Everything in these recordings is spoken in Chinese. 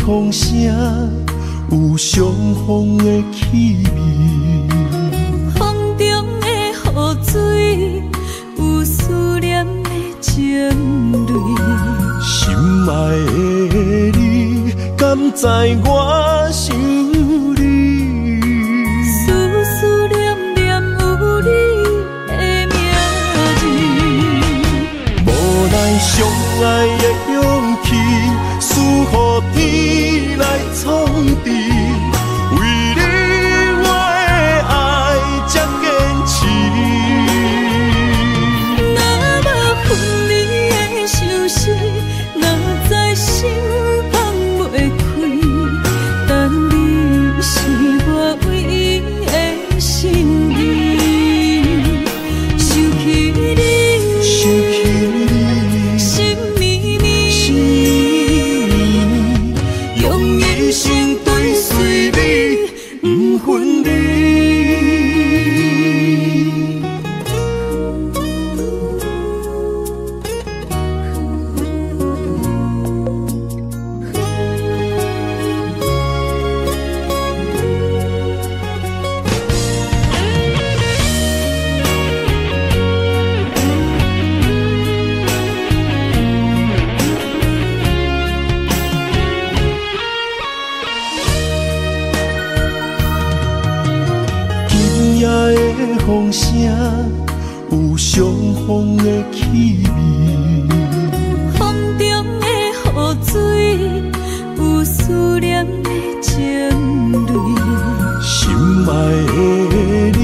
风声有相逢的气味，风中的雨水有思念的情泪。心爱的你，敢知我想你？思念念有你的名字，无奈相爱的勇气，输予天来创治。为你我的爱才坚持。若无分离的相思，哪知心放袂开。但你是我唯一的心意，想起你，心绵绵，用一生追随你，不分离。风声有相逢的气味，风中的雨水有思念的情泪。心爱的你，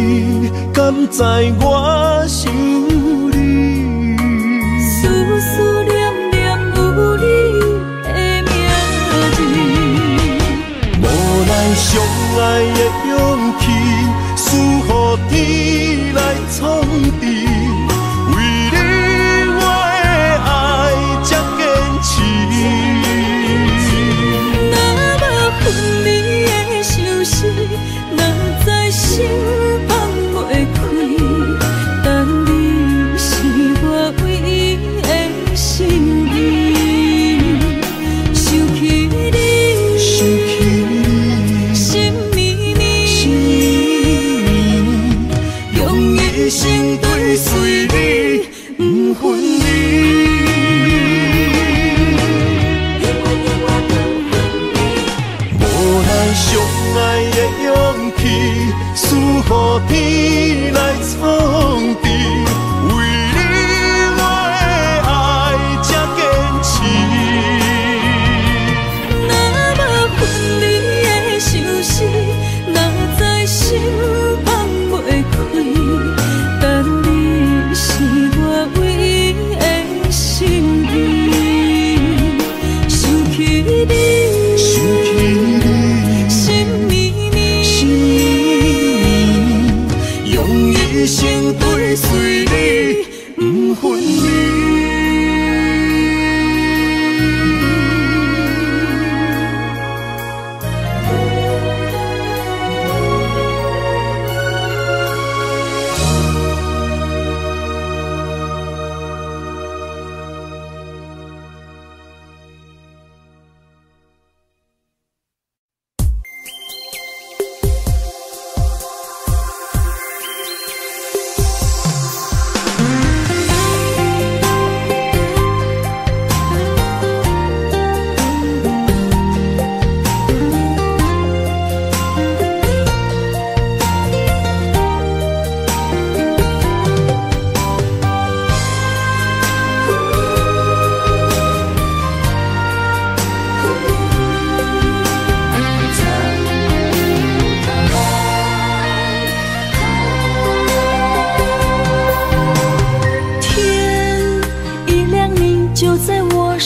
敢知我想你？思念念有你的名字，无奈相爱的勇气，输予天来创治。为你我的爱才坚持。若无分离的相思，哪知心放袂开。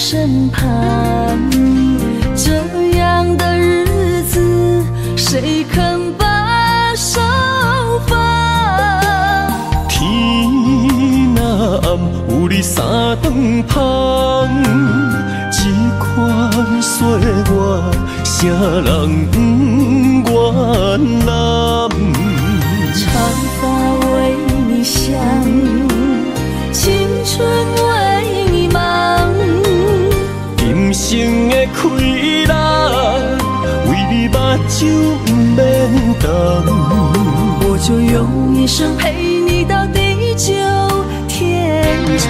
身旁，这样的日子谁肯把手放？天若暗，有你三顿芳，这款岁月，啥人不原谅？长发为你香，青春为你忙，今生的快乐，为你目睭不免干。我就用一生陪你到地久天长。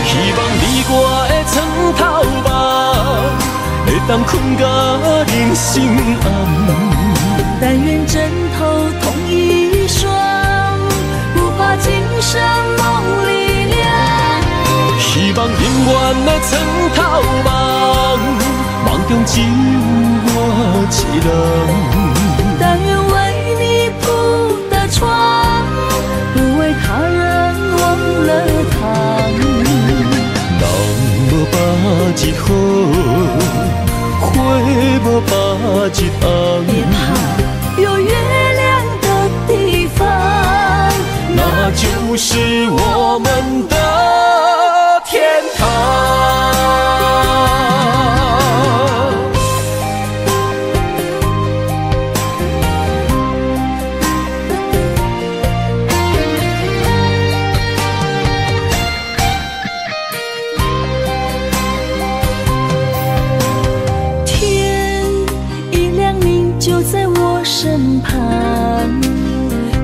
希望你我的床头梦，会当困到人生暗。但愿枕头同一双，不怕今生梦里凉。希望永远的床头梦，梦中只有我一人。但愿为你铺的床，不为他人忘了糖。人无百日好，花无百日红。别怕有月亮的地方，那就是我们的天堂。天一亮，你就在我身旁，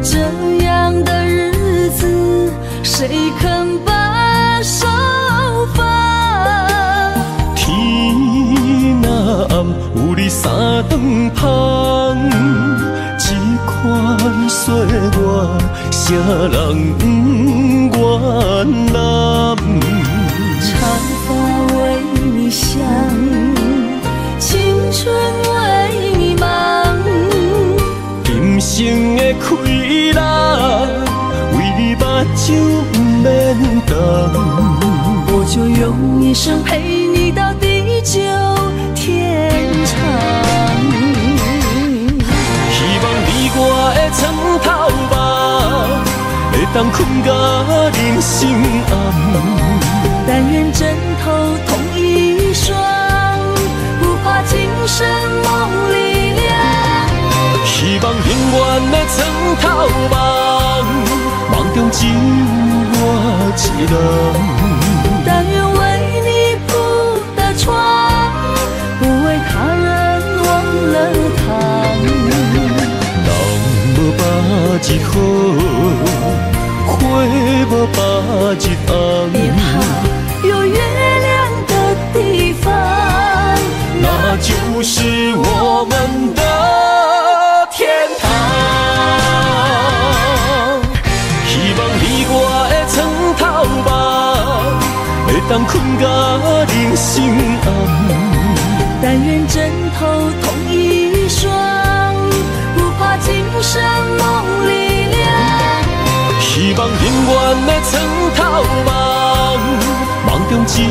这样的日子谁肯把手放？天若暗，有你三顿芳，这款岁月，啥人不原谅？长发为你香，青春为你忙，今生的快乐，为你目睭不免干。我就用一生陪你到地久天长。希望你我的床头梦，会当困到人生暗。但愿枕头同一双，不怕今生梦里凉。希望永远的床头梦，梦中只有我一人。但愿为你铺的床，不为他人忘了糖。人无百日好，花无百日红。别怕有月亮的地方，那就是我们的天堂。希望你我的床头梦，会当困到人生暗。但愿枕头同一双，不怕今生梦里凉。希望永远的床头梦，梦中只有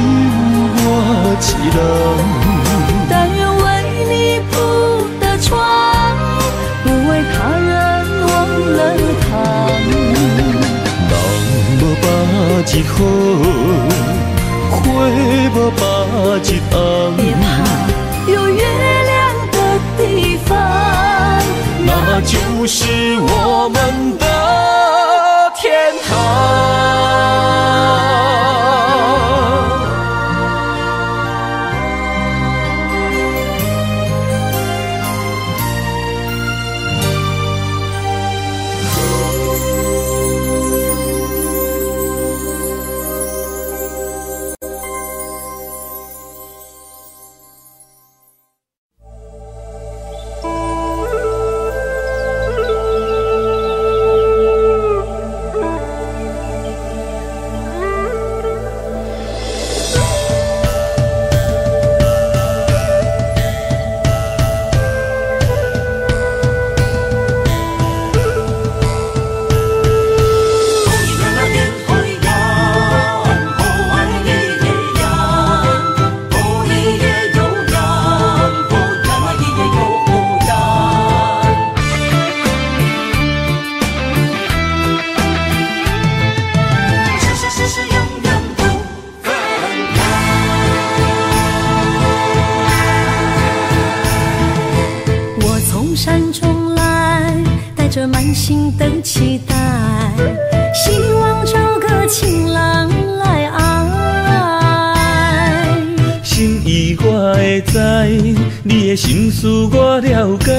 我一人。但愿为你铺的床，不为他人忘了糖。人无百日好，花无百日红。别怕有月亮的地方，那就是我们的天堂。满心的期待，希望找个情人来爱。心意我会知，你的心思我了解，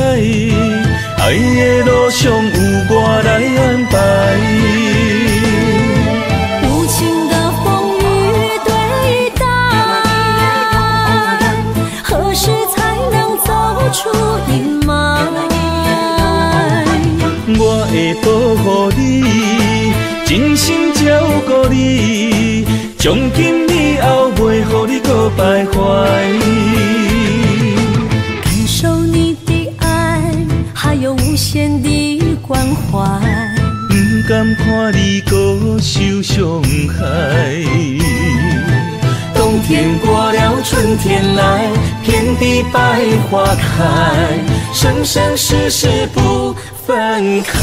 爱的路上有我来安排。无情的风雨对待，何时才能走出阴霾？我会保护你，真心照顾你，从今以后袂予你搁徘徊。感受你的爱，还有无限的关怀。不甘看你搁受伤害。冬天过了，春天来，遍地百花开，生生世世不分开。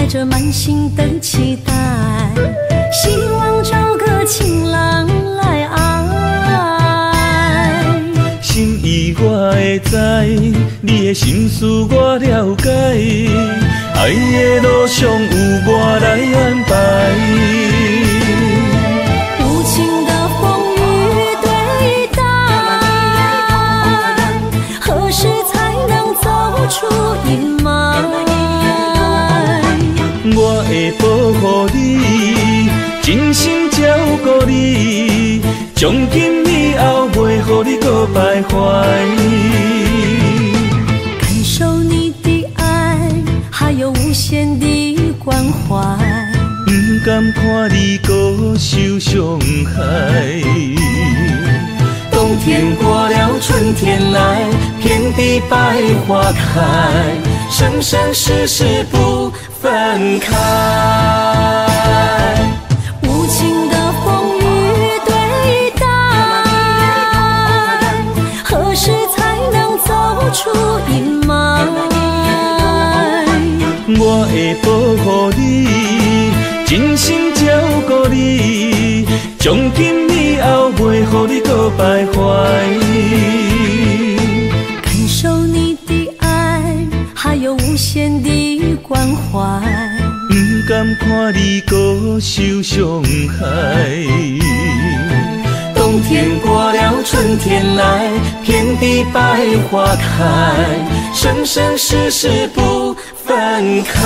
着满心的期待，希望找个情人来爱。心意我会知，你的心思我了解，爱的路上有我来安排。无情的风雨对待，何时才能走出阴霾？我会保护你，真心照顾你，从今以后袂予你搁徘徊。感受你的爱，还有无限的关怀。不甘看你搁受伤害。冬天过了，春天来，遍地百花开，生生世世不分开。无情的风雨对待，何时才能走出阴霾？我会保护你，真心照顾你，从今以后袂予你搁徘徊。感受你的爱，还有无限的关怀。不甘看你搁受伤害。冬天过了，春天来，遍地百花开，生生世世不分开。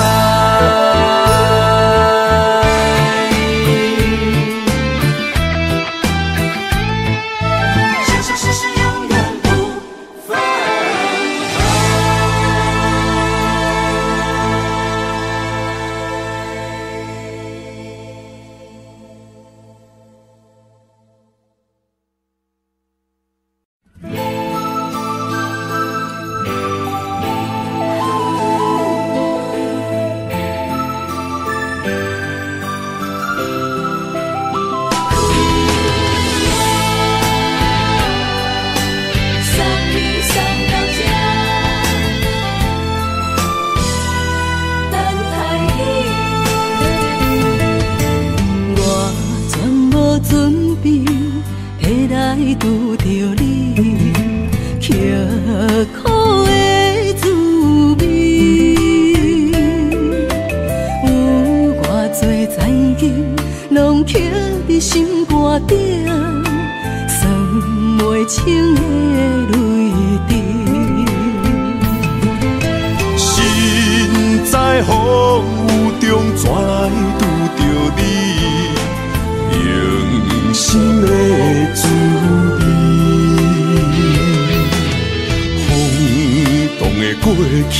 拄着你，刻苦的滋味，有偌多知音，拢刻伫心肝顶，算袂清的泪滴。身在风雨中，怎来拄着你？用心的滋味，轰动的过去，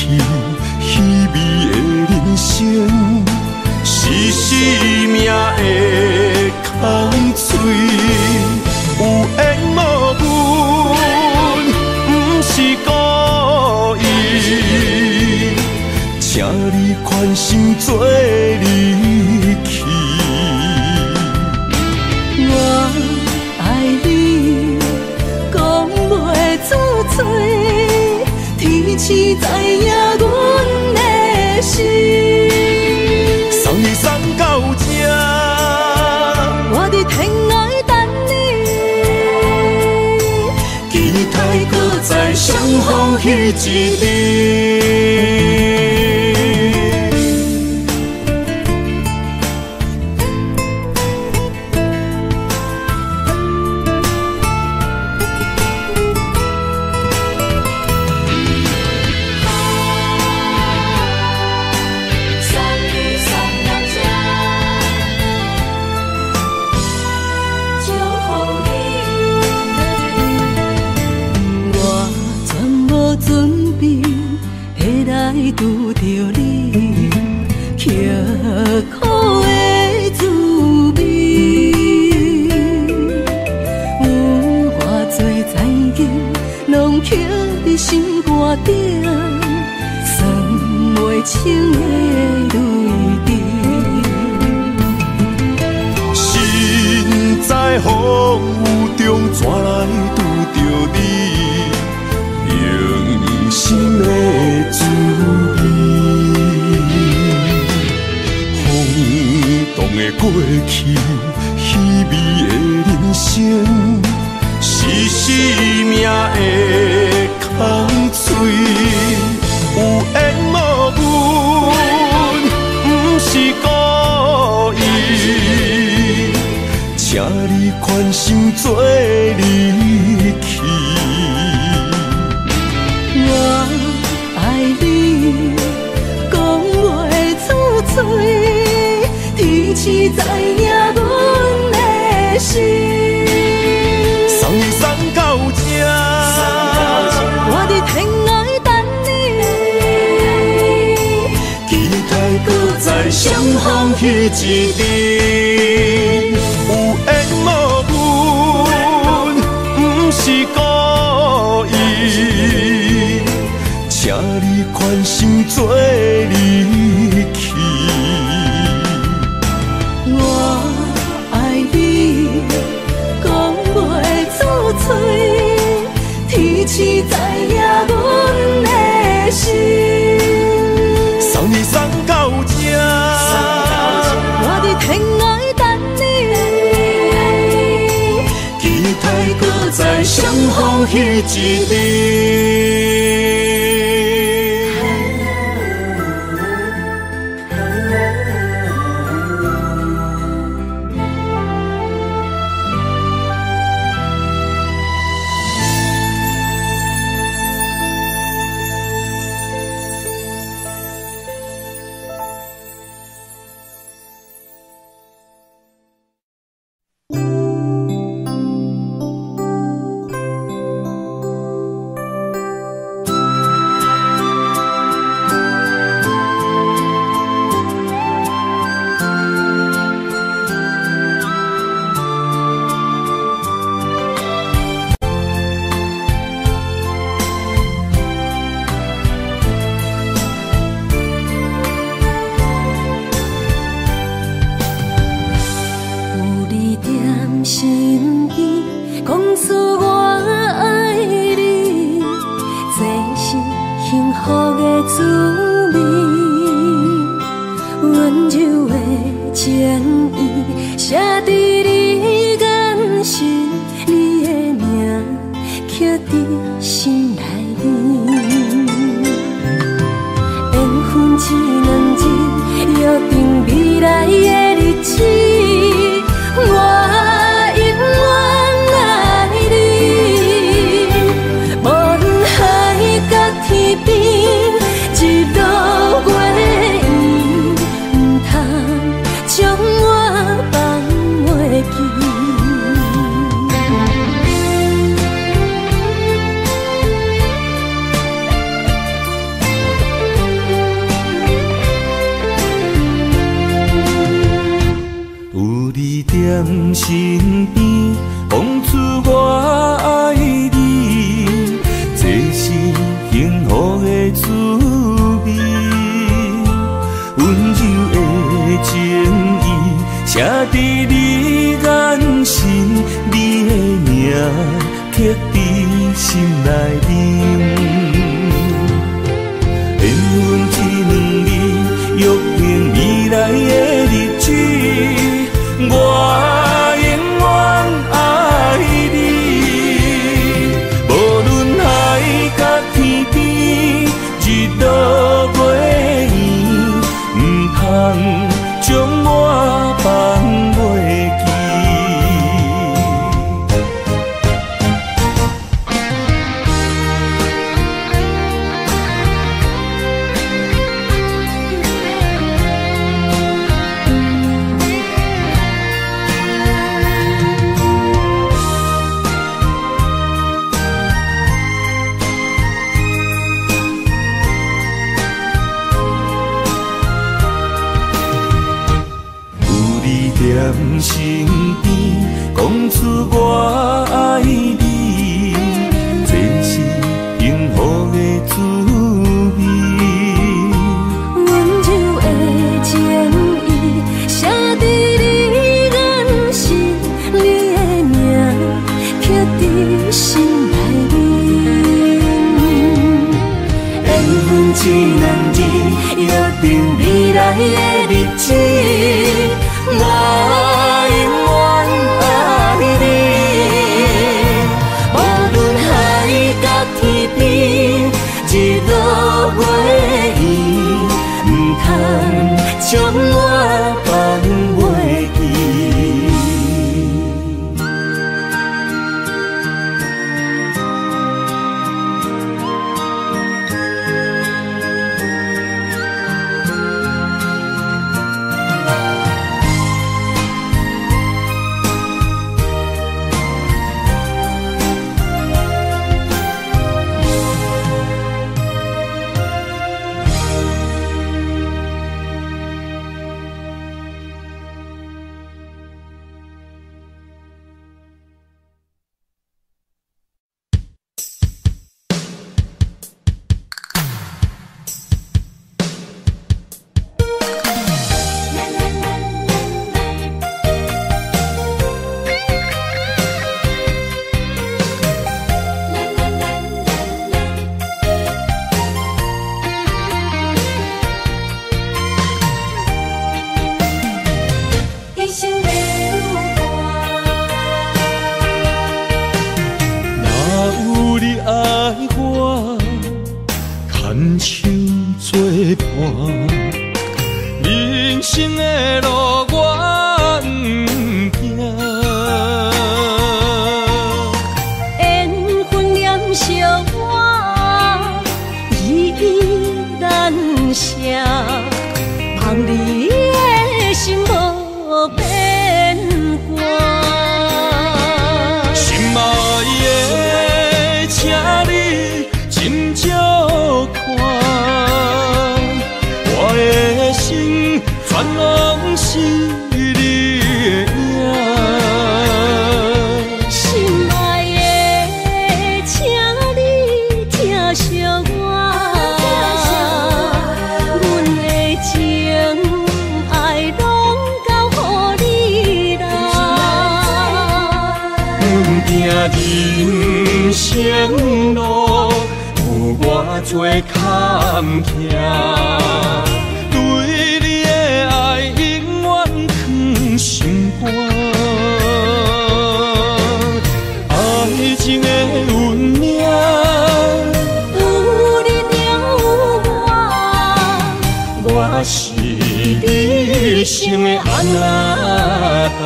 稀微的人生，是生命的空嘴，有缘无分，不是故意，请你宽心做离去。我爱你，讲袂出嘴，天赐知影阮的心。送你送到这，我伫天涯等你，期待搁再相逢彼一日。拄着你，刻苦的滋味，有偌多残景，拢刻伫心肝顶，算袂清的泪滴。心在风雨中，怎来拄着你？用心的滋味，轰动的过去，稀微的人生，是生命的空嘴，有缘无分，不是故意，请你宽心做离去。我爱你，讲袂出嘴，天赐知影阮的心。送你送到这，我伫天涯等你，期待搁再相逢彼一日。有缘无分，不是故意，请你宽心做离去。我爱你，讲袂出嘴，天赐知影阮的心。送你送到这，我伫天涯等你，期待搁再相逢彼一日。温柔刻在心内面。缘分一两日，约定未来的日子，我永远爱你。无论海角天边，日落月圆，唔通将我放袂记。踮身边，讲出我爱你，这是幸福的滋味。温柔的情意，写在你眼神，你的名刻在心内面。缘分一两日，约定未来的日子。我永远爱你，无论海角天边，日落月圆，唔通将我放袂记。人生的路我不行，缘分念惜我依依难舍，望你的心无变卦。心爱的，请你斟酌看。全拢是你的影，心爱的，请你疼惜我，阮的情爱拢交予你啦。行人生路有偌多坎坷。心肝，爱情的运命，有你就有我是你生的安那达。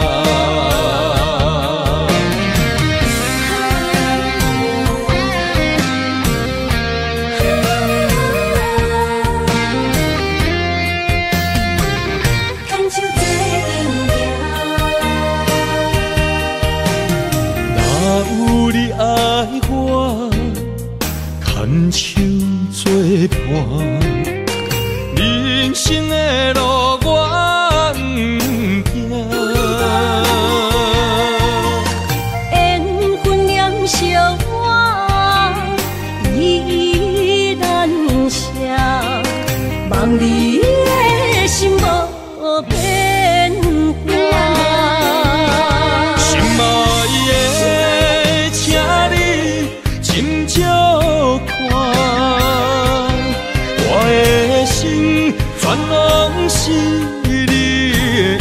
牵手作伴，人生的路我不行，缘分念惜我依依难舍，望你的心无变卦。心爱的，请是你的影。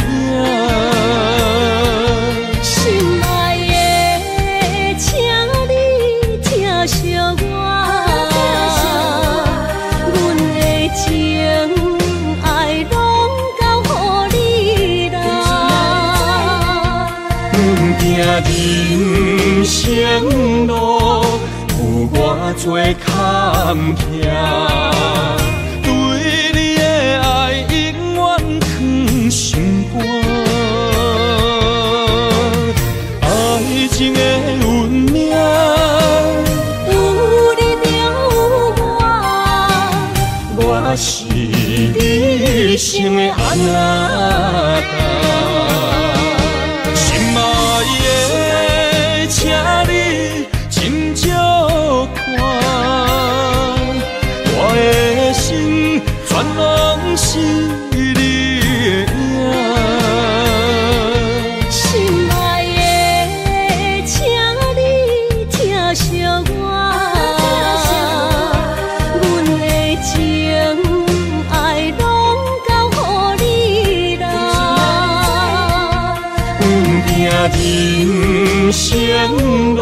心爱的，请你疼惜我，阮的情爱拢交予你啦。行人生路，有偌多坎坷，对你的爱永远藏心肝。爱情的运命，有你就有我，我是你生的阿仔心爱的，请你斟酌看，我的心全拢是你的影。心爱的，请你疼惜我，阮的情爱拢交予你啦。行人生路，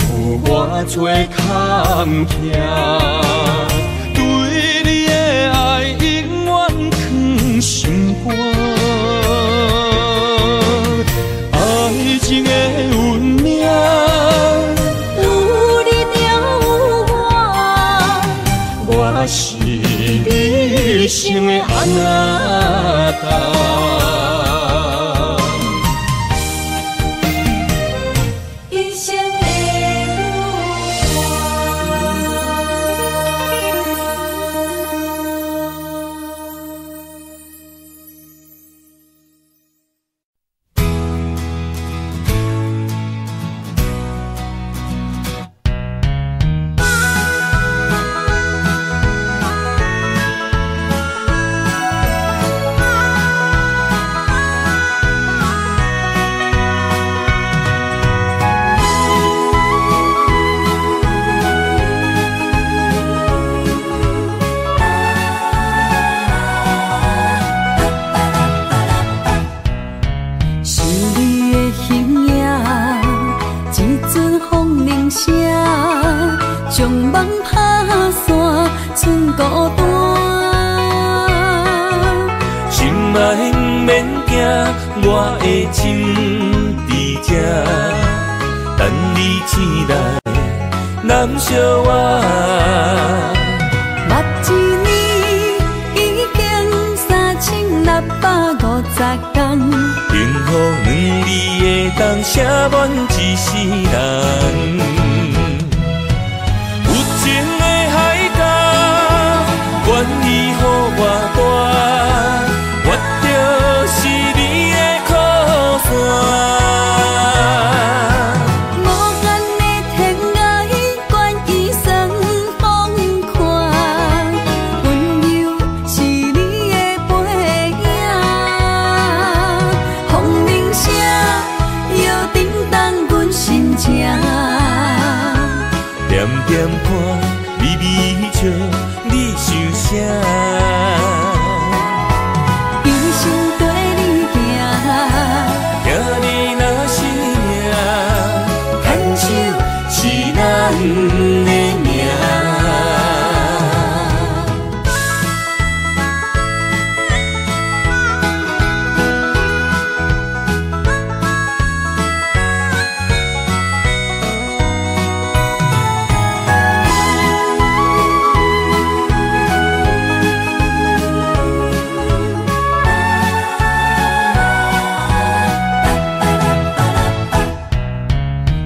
有偌多坎坷，对你的爱永远藏心肝。爱情的运命，有你就有我，我是你生的阿仔一生的将梦打散，剩孤单。心爱不免惊，我的心伫这，等你醒来，难相我。目一年已经3650天，幸福两字的当写满一世人。有情的海角，愿意予我带，我就是你的靠山。无限的天涯，愿意算风看，温柔是你的背影。风铃声摇叮当阮心情，点点看，微微笑，你想啥？一生跟你行，听你若是命，牵手是咱的命。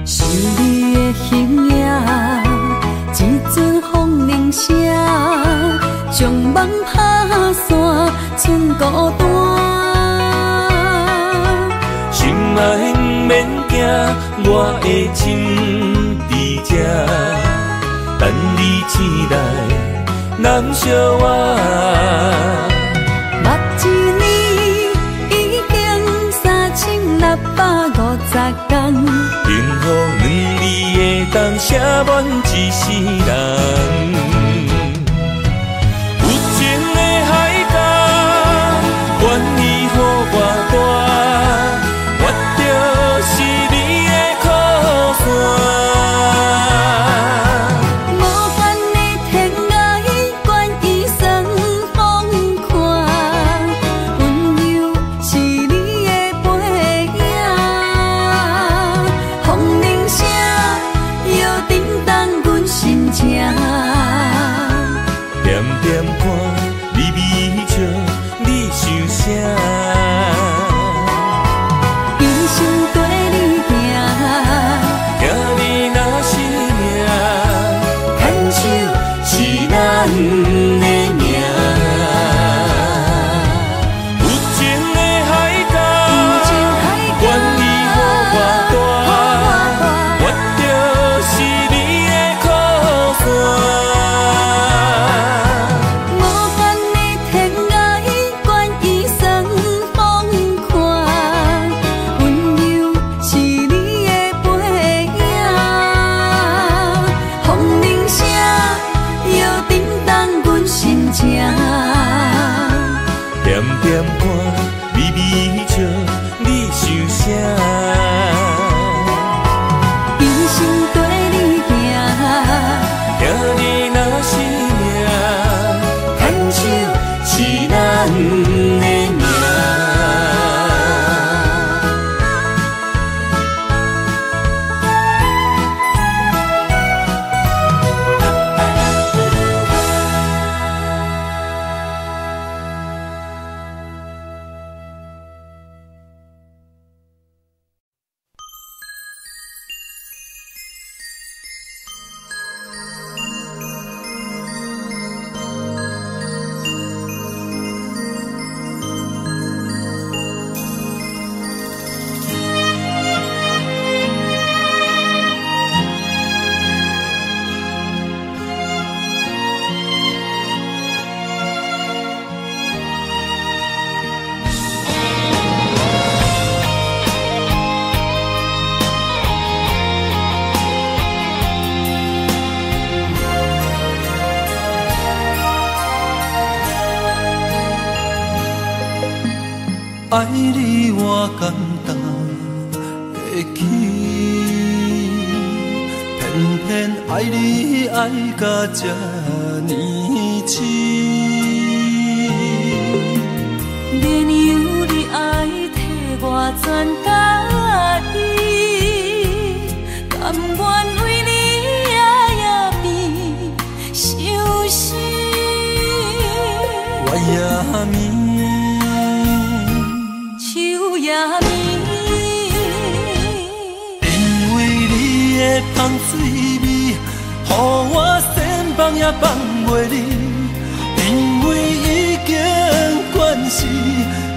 是你的形影，一阵风铃声，将梦打散，剩孤单。心爱不免惊，我的心伫这，等你醒来，难相我。目一年已经3650天，幸福两字的当写满一世人。有情的海角，情。点点看，微微笑，你想啥？一生跟你行，行你若是命，牵手是咱的命。有情的海角，愿意予我带，我就是你的靠山。点点看，微微笑，你想啥？一生跟你行，行你若是命，牵手是咱的命。爱你我简单会起，偏偏爱你爱到这呢痴。免由你爱替我全家己，甘愿为你夜夜变伤心。我也眠。也眠，因为你的香水味，予我身放也放袂离。因为已经惯是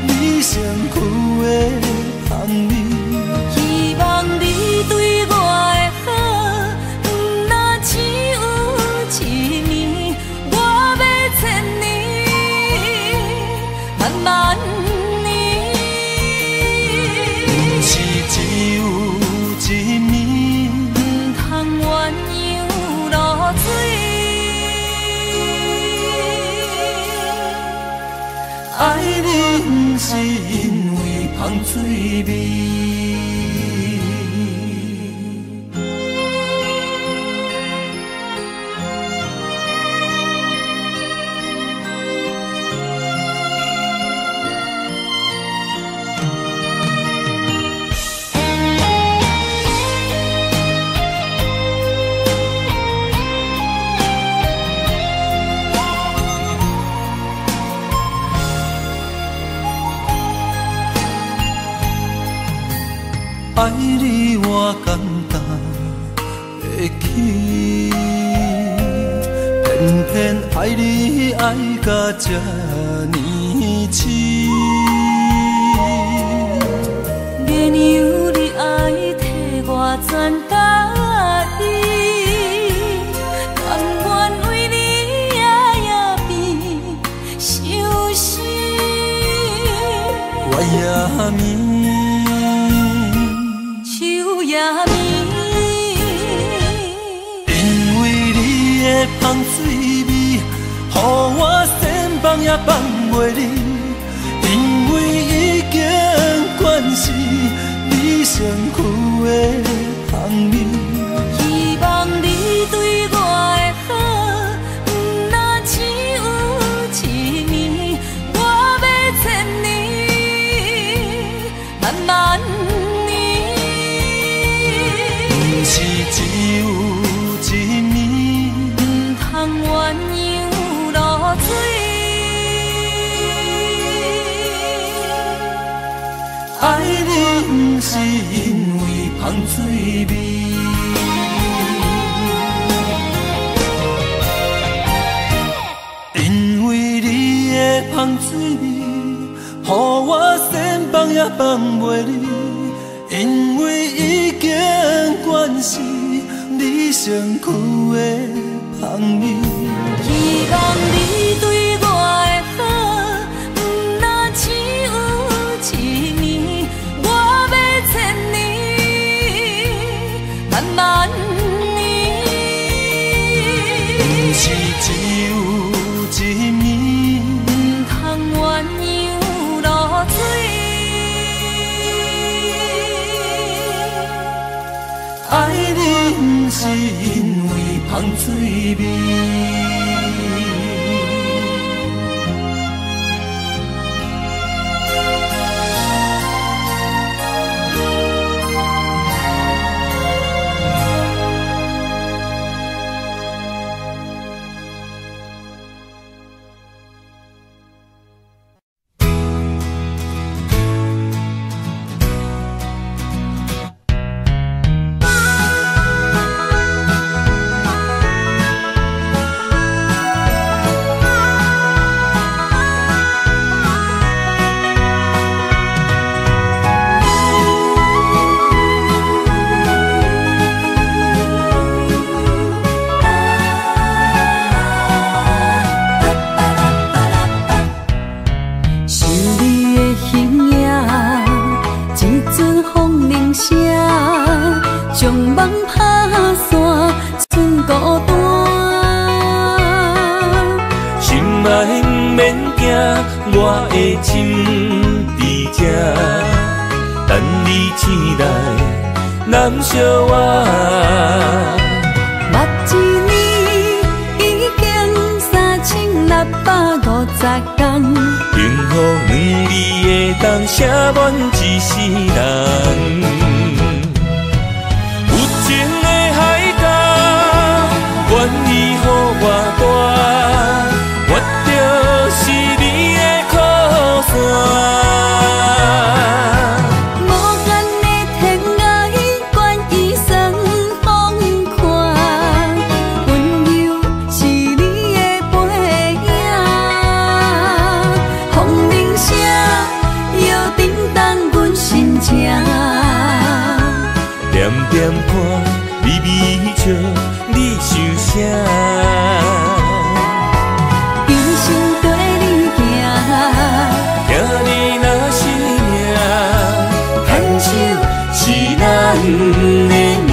你身躯的香味，希望你对我的好，若只有一年，我要千年，慢慢。只有一面，唔通鸳鸯落水。爱你不是因为香水味。爱你我简单会起，偏偏爱你爱到这呢痴。免由你爱替我全家己，甘愿为你夜夜变伤心。我也眠。也眠，因为你的香水味，予我身放也放袂离。因为已经惯是你身躯的香味，希望你对我的好，若只有一年，我要千年，慢慢。是只有一面，是因为芳水味。因为你的芳水味，予我先放也放袂离。因为已经惯是你身躯的香味。希望你对我的好，不若只有一年，我要千年，万万年。不是只有一年，唔通鸳鸯落水。爱你不是因为芳水味。我的心伫这，等你醒来，难相我。目一年已经3650天，幸福两字的当写满一世人。有情的海角，愿意予我带，我就是你的靠山。无限的天涯，愿意送风看，温柔是你的背影，风铃声摇叮当阮心情。点点看，微微笑，你想啥？一生跟你行，听你若是命，牵手是咱的命。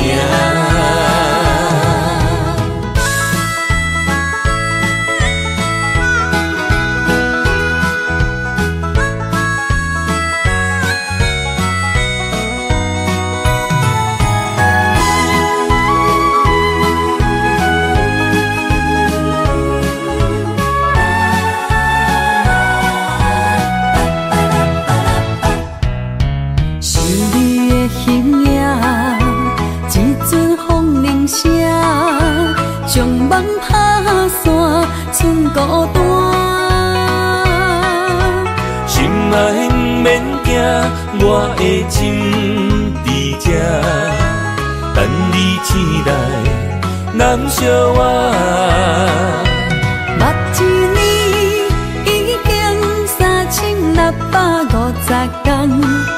将梦打散，剩孤单。心爱不免惊，我的心伫这，等你醒来，难相我。目一年已经3650天，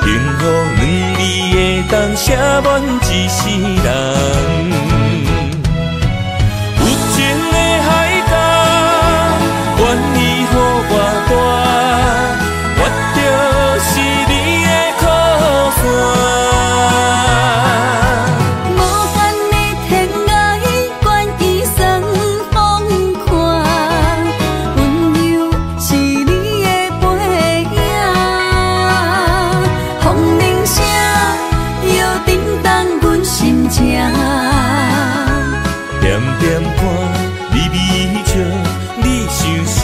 幸福两字的当写满一世人。愿意予我带，我就是你的靠山。无限的天涯，愿意送风看，温柔是你的背影，风铃声摇叮当阮心情。点点看，微微笑。你想啥？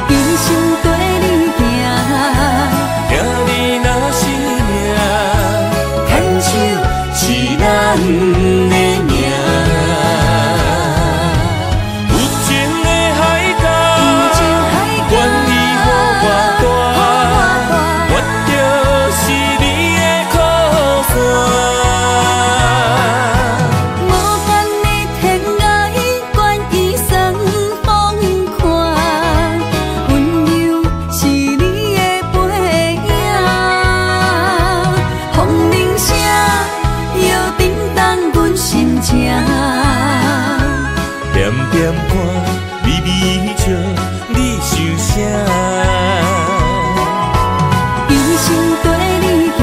一生跟你行，听你若是命，牵手是咱的命。有情的海角，愿意予我带，我就歌，微微笑，你想啥？一生跟你行，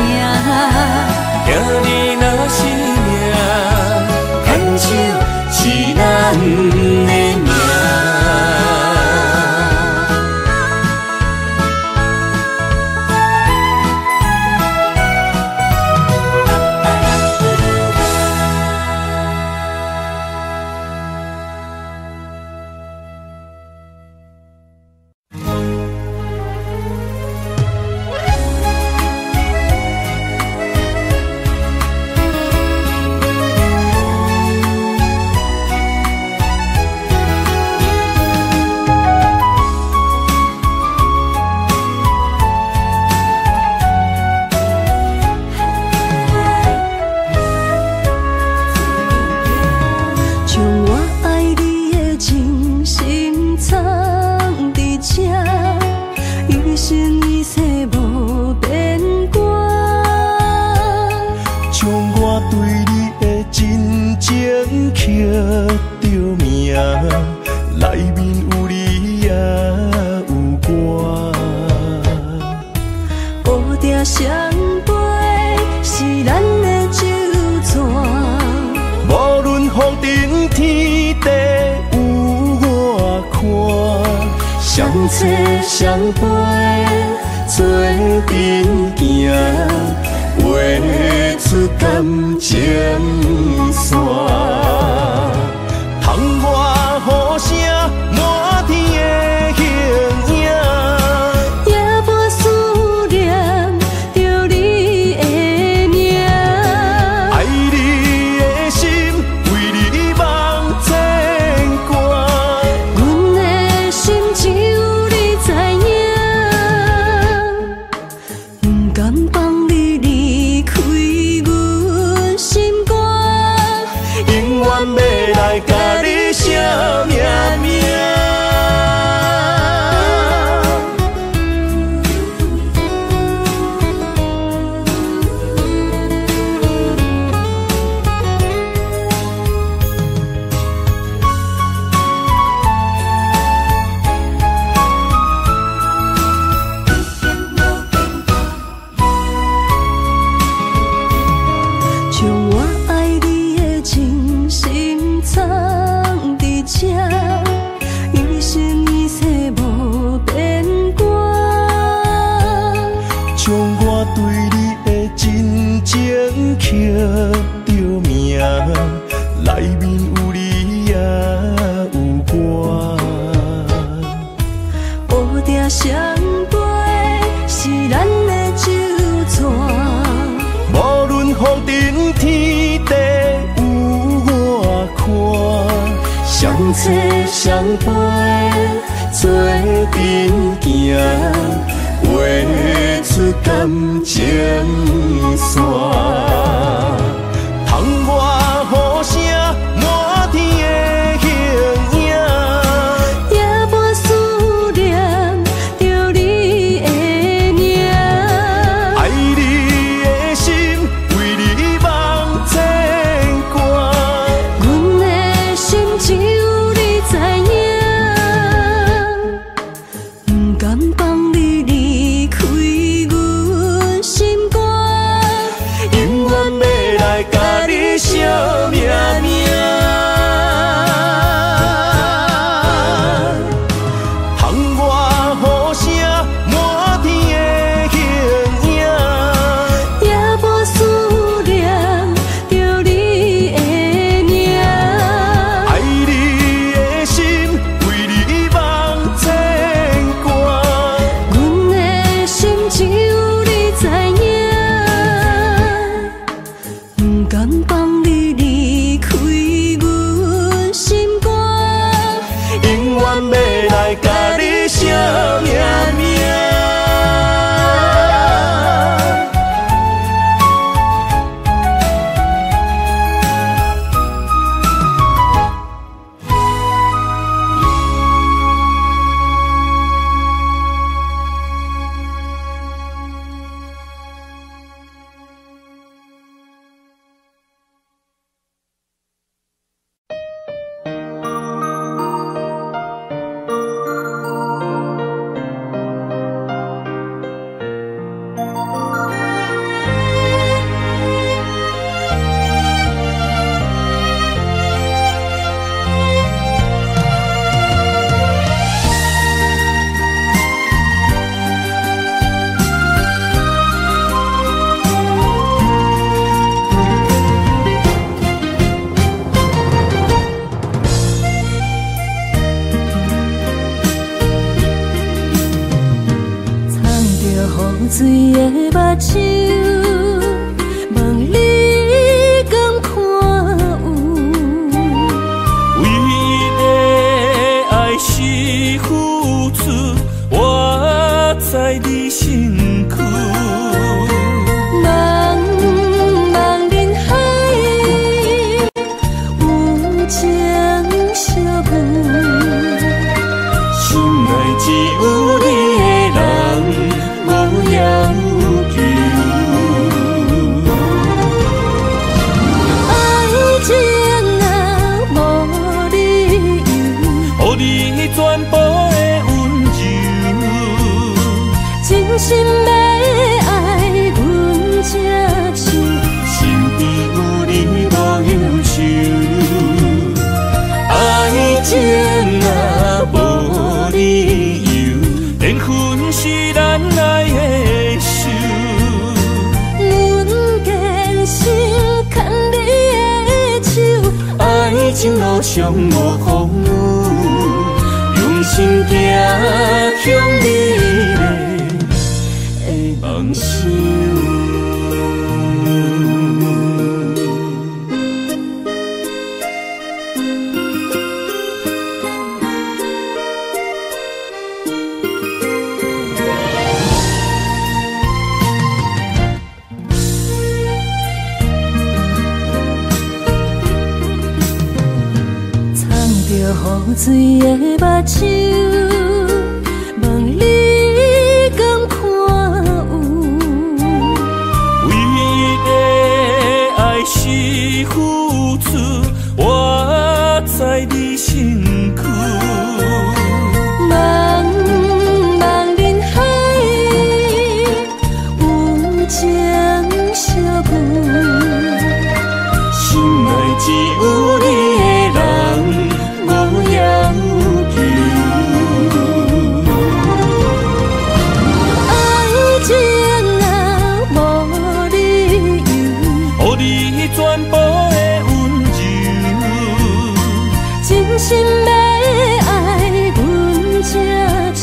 行你若是命，牵手是咱的命。相陪做阵行，画出感情线。窗外雨声满天的形影，夜半思念着你的名。爱你的心为你梦牵挂，阮的心只有你知影。不甘放你离开阮心肝，永远要来甲你写命名。将我爱你的真心藏伫这，一生一世无变卦。将我对你的真情刻着名，内面有你也有我。乌定相陪是咱的酒泉，无论风尘天地有我看，相撮相陪做阵行，画出感情线。窗外雨声满天的形影，夜半思念着你的名。爱你的心为你梦牵挂，阮的心只有你知影。不甘放你离开阮心肝，永远要来水的目睭，望你敢看有？为了爱是付出，我在你身躯。茫茫人海，有情相伴。心内只有你的人，无要求。爱情若无理由，予你全部的温柔，真心要爱阮才像。身边有你无忧愁。爱情若无理由，连分是咱爱的受。阮坚心牵你的手，爱情路上无风雨，用心行向你的梦想。雨水的目睭，望你敢看有？为了爱是付出，我在你身躯。茫茫人海，有情相伴。心内只有你的人，无要求。爱情若无理由，予你全部的温柔，真心要爱阮才像。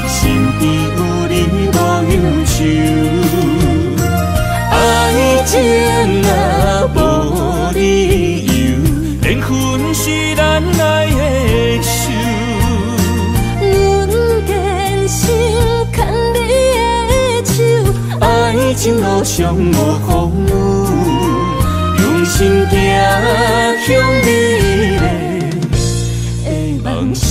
身边有你无忧愁。爱情若无理由，连分是咱爱的受。阮坚心牵你的手，爱情路上无风雨，用心行向你的梦想。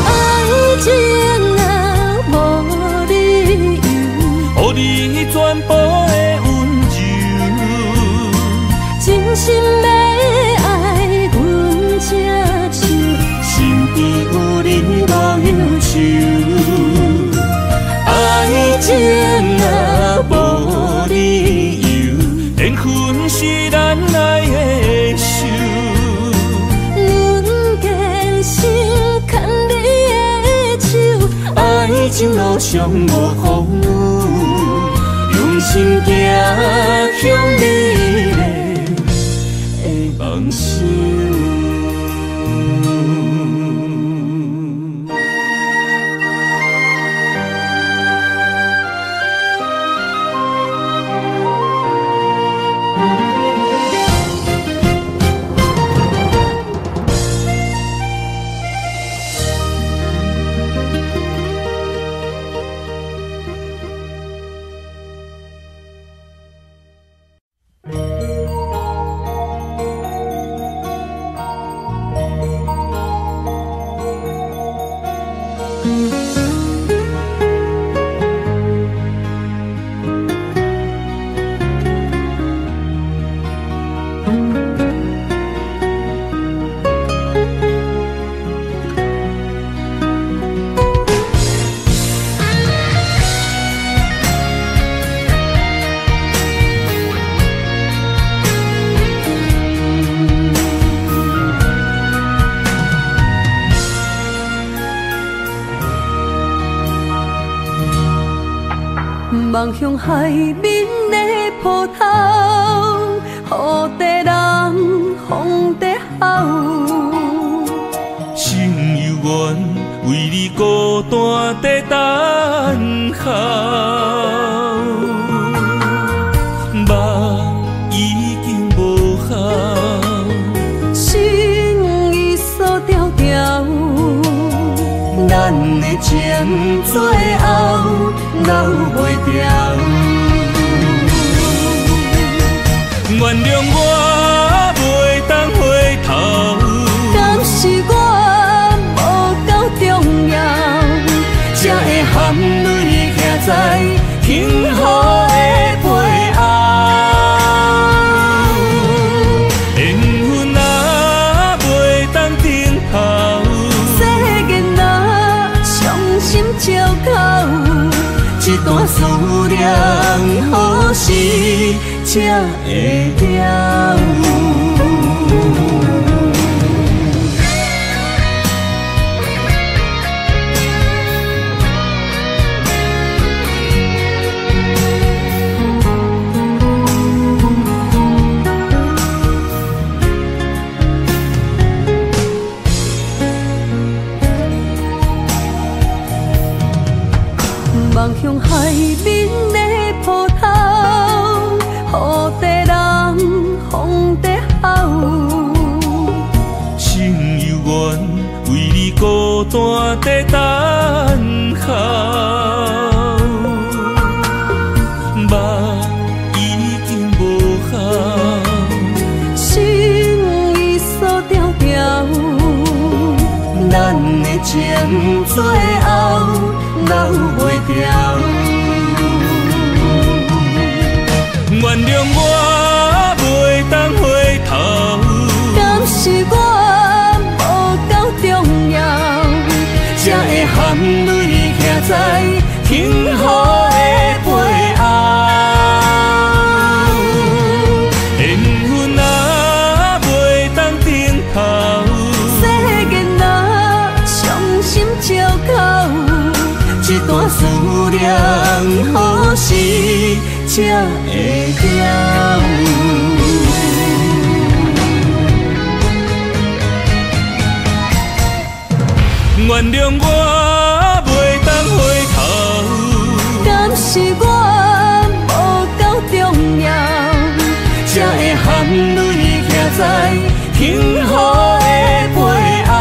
爱情若无理由，予你全部的温柔，真心要爱阮才像。身边有你无忧愁。爱情若无理由，连分是咱爱的受。阮坚心牵你的手，爱情路上无风雨，用心行向你的梦想。望向海面的波涛，雨地人，风地吼。心犹原为你孤单最后留袂掉。原谅我袂当回头，敢是我无够重要，才会含泪徛在幸福的背后。缘分若袂当等候，世间若伤心借口，一段思念何时才会了？望向海面的波涛，雨地人风地吼。心犹原为你孤单在等候，目已经无效，心已锁条条，咱的情最后留袂掉。原谅我袂当回头，敢是我无够重要，才会含泪徛在幸福的背后。缘分若袂当等候，世间若伤心借口，一段思念何时才会了？原谅我袂当回头，敢是我无够重要，才会含泪徛在幸福的背后。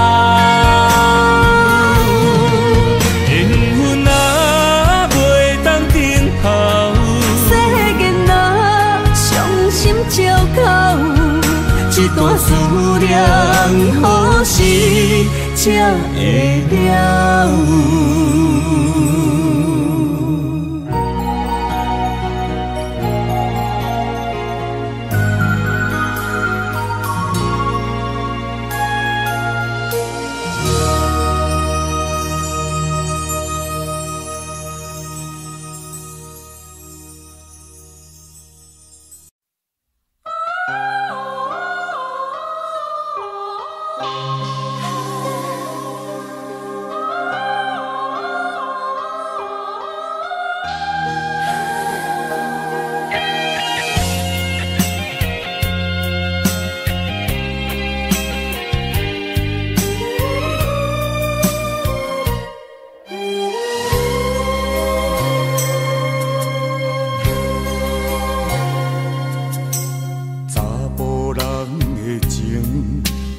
缘分若袂当等候，世间若伤心借口，一段思念何时才会了？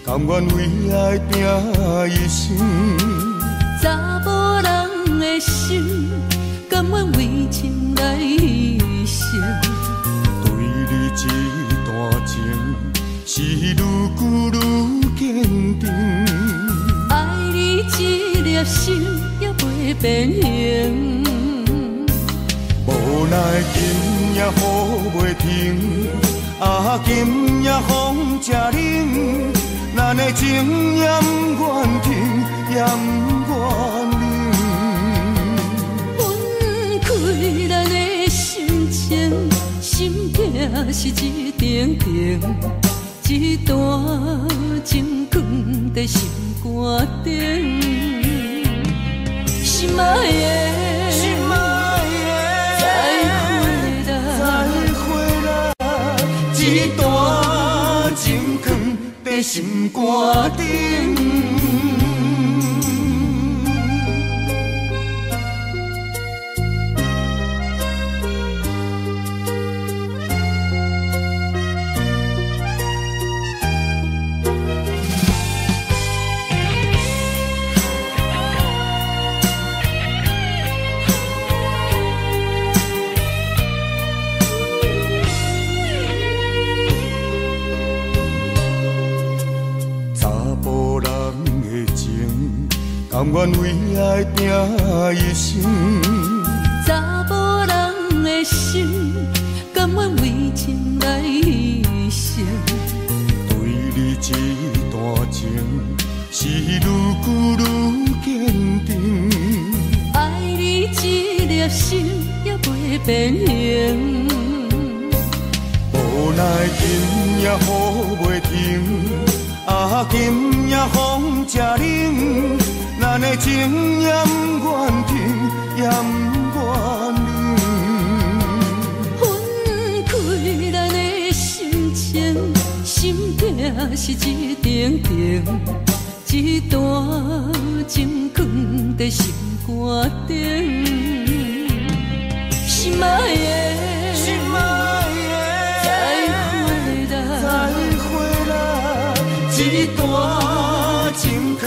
甘愿为爱拼一生，查某人的心，甘愿为情来牺牲。对你这段情，是愈久愈坚定。爱你一粒心也袂变形，无奈今夜雨袂停，啊今夜风正冷。咱的情也不愿停，也不愿冷。分开咱的心情，心境是一定定，一段情放在心肝顶。心爱的，心爱的，再会啦，一段情放在心肝顶。甘愿为爱拼一生。查某人的心，甘愿为情来牺牲。对你这段情，是愈久愈坚定。爱你这粒心也袂变形。无奈今夜雨袂停，啊今夜风正冷，咱的情也不愿停，也不愿冷。分开咱的心情，心痛是一定定，一段情放在心肝顶。心爱的，心爱的，再回来，一段情放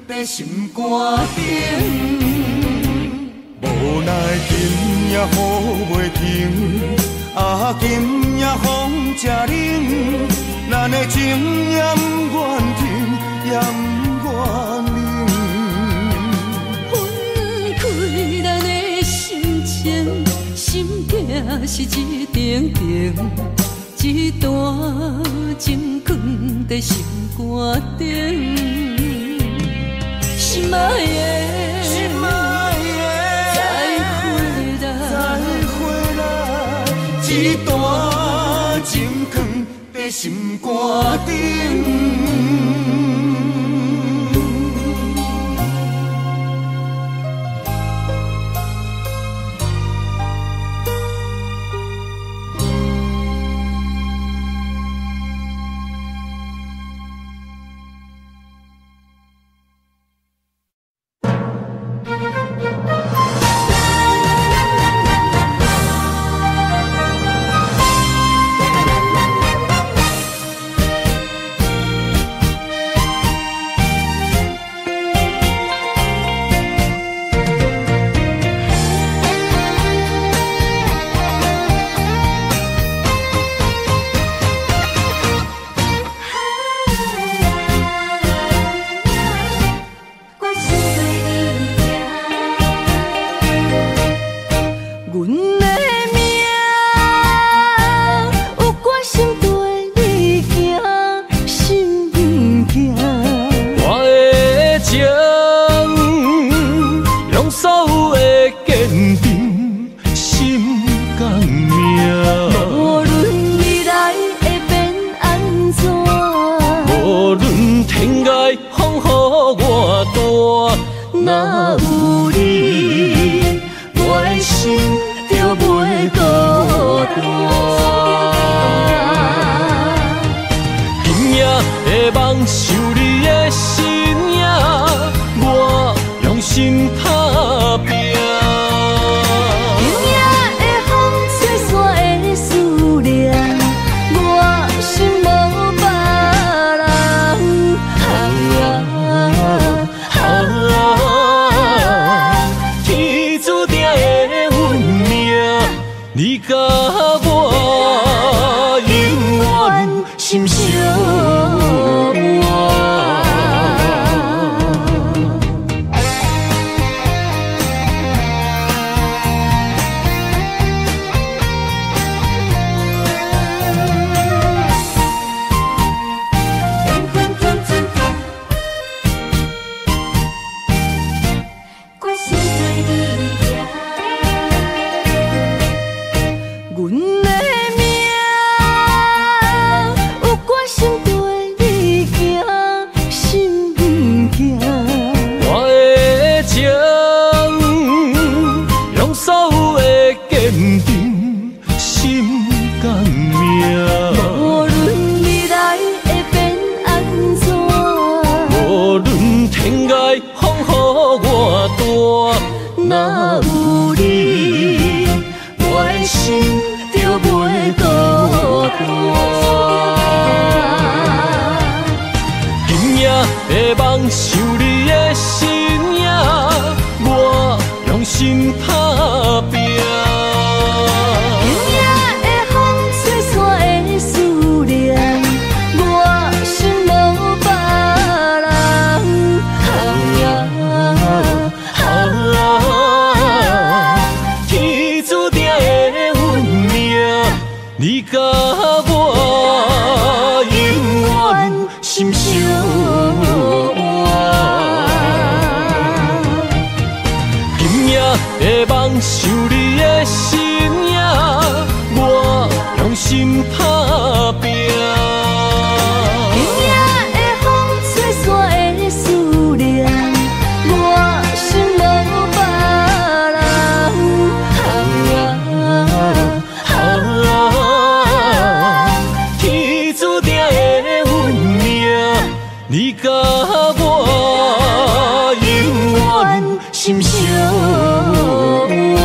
在心肝顶。无奈今夜雨袂停，啊今夜风正冷，咱的情也不愿停，也不愿冷。分开咱的心情，心痛是一定定，一段情放在心肝顶。心爱的，心爱的，再回来，一段情放在心肝顶。你甲我永远心相换。今夜的梦想你的身影，我用心打拼。今夜的风吹散的思念，我心无别人。天注定的运命，你甲我永远心相换。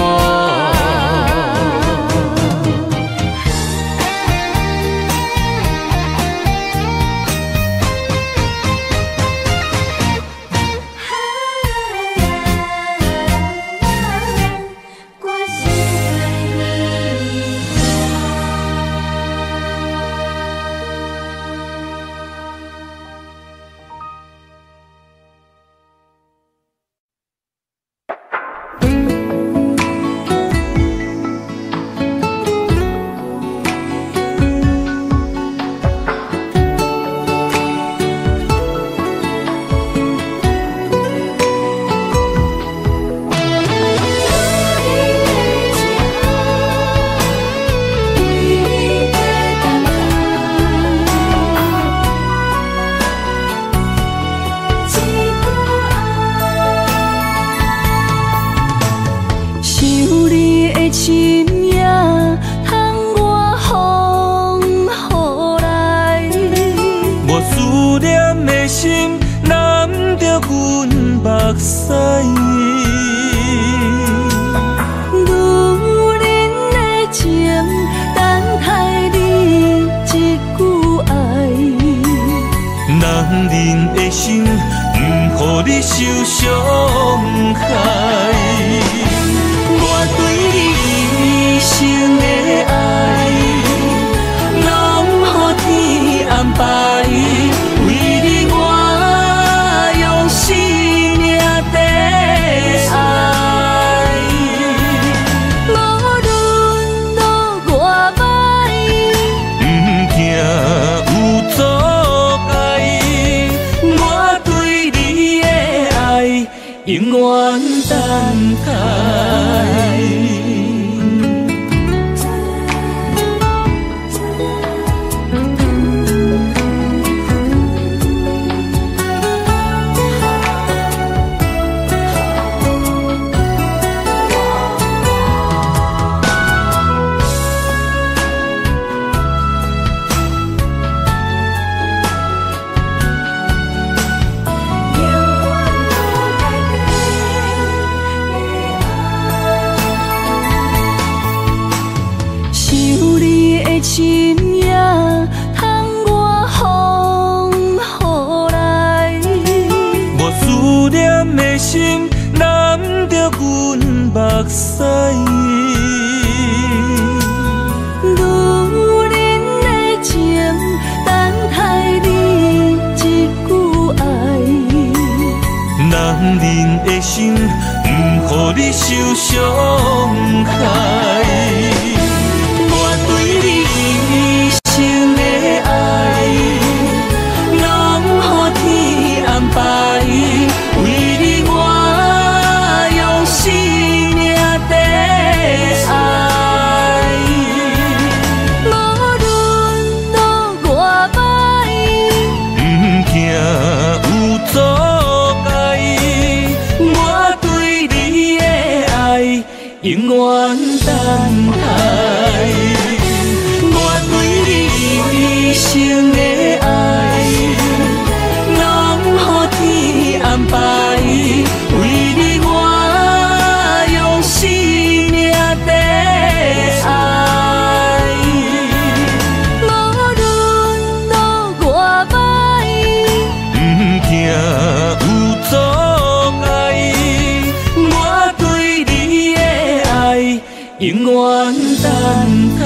永远等待。心难着阮目屎，女人的情等待你一句爱，男人的心不予你受伤害。我对你一生的爱，拢予天安排。永远等待，我对你一生的爱，拢予天安排。为你我用生命在爱，无论路偌歹，不惊有阻碍。我对你的爱，永远等待。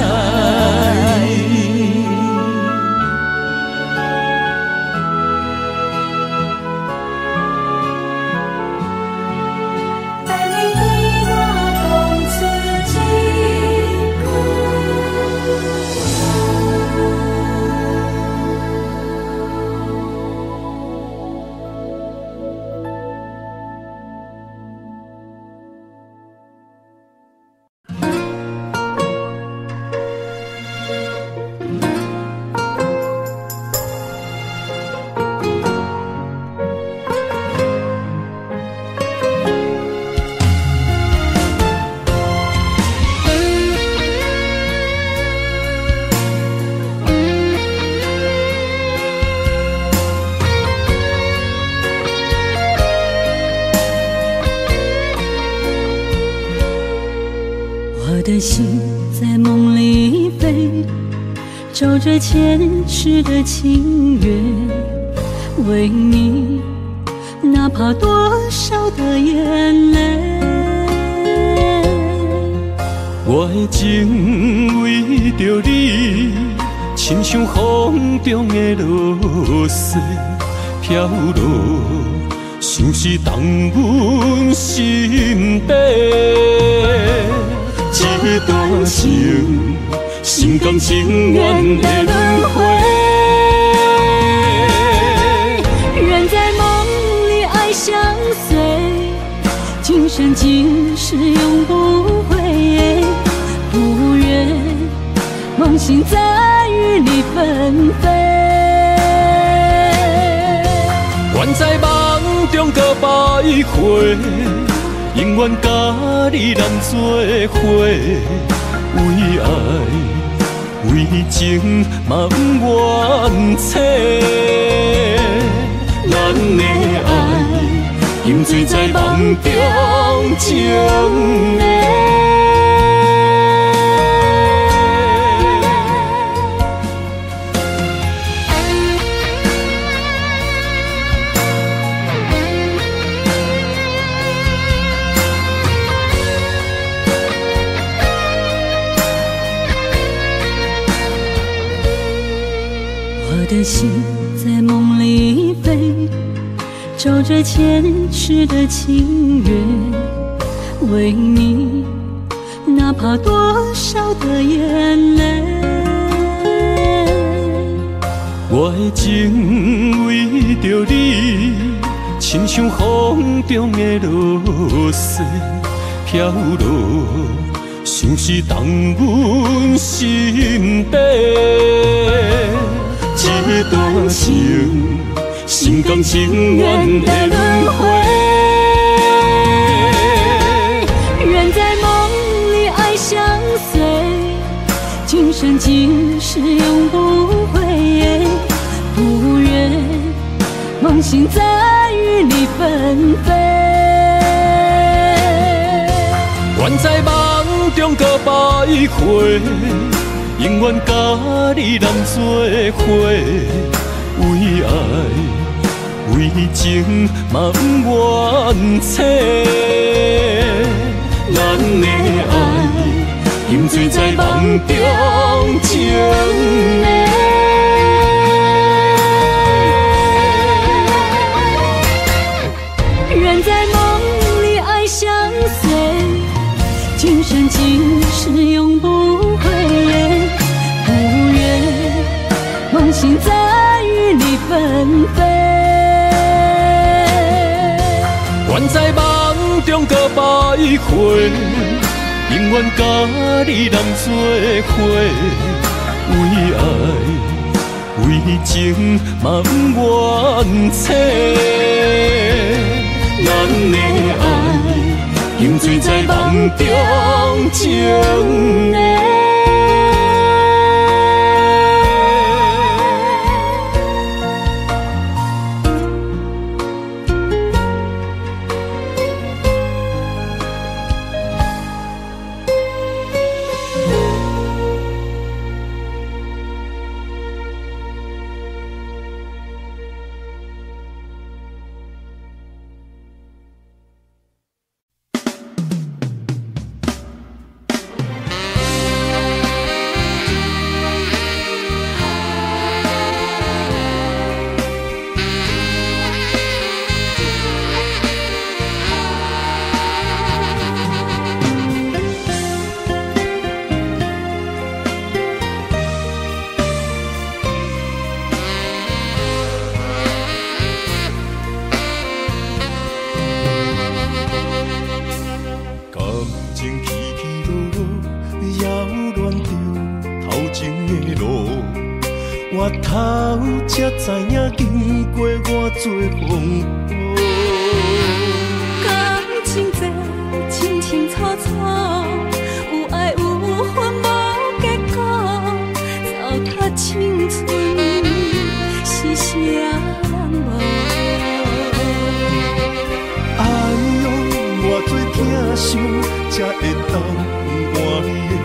心在梦里飞，找着前世的情缘，为你哪怕多少的眼泪。我的情为着你，亲像风中的落雪飘落，像是冻阮心底。这段情，心甘情愿的轮回。人在梦里爱相随，今生今世永不悔。不愿梦醒在雨里纷飞。愿在梦中搁徘徊，永远甲你人做伙。为爱为情嘛不愿切，咱的爱饮醉在梦中情的。我的心在梦里飞，找着前世的情缘，为你哪怕多少的眼泪。我的情为着你，亲像风中的落雪飘落，像是冻阮心底。这段情，心甘情愿的轮回。人在梦里爱相随，今生今世永不悔。不愿梦醒在雨里纷飞。愿在梦中搁徘徊，永远甲你人做伙。为爱为情嘛不愿切，咱的爱饮醉在梦中情的。人在梦里爱相随，今生今世永不悔。不愿梦醒在雨里纷飞。愿在梦中搁徘徊，永远甲你人做伙。为爱为情嘛不愿切，咱的爱饮醉在梦中情的。我头才知影，经过偌多风波。感情这清清楚楚，有爱有恨无结果，糟蹋青春是啥人无？哎呦，偌多疼惜，才会当换你的。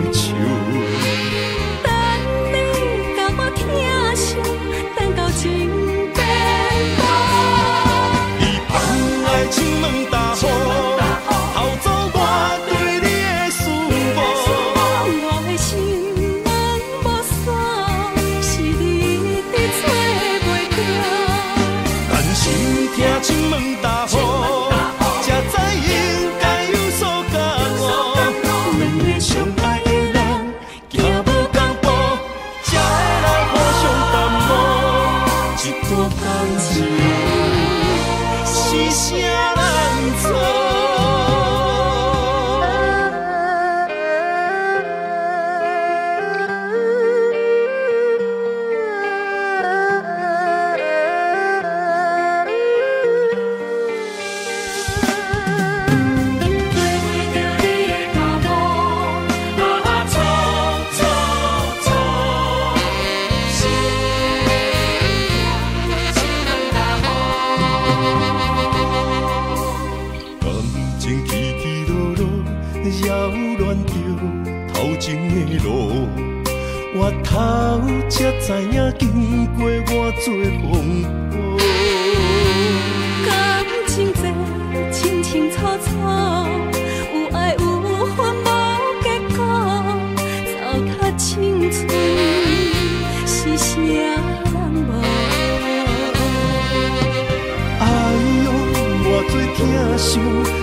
才知影经过偌多风波。感情这清清楚楚，有爱有恨无结果，糟蹋青春是啥人无？哎呦，偌多疼伤，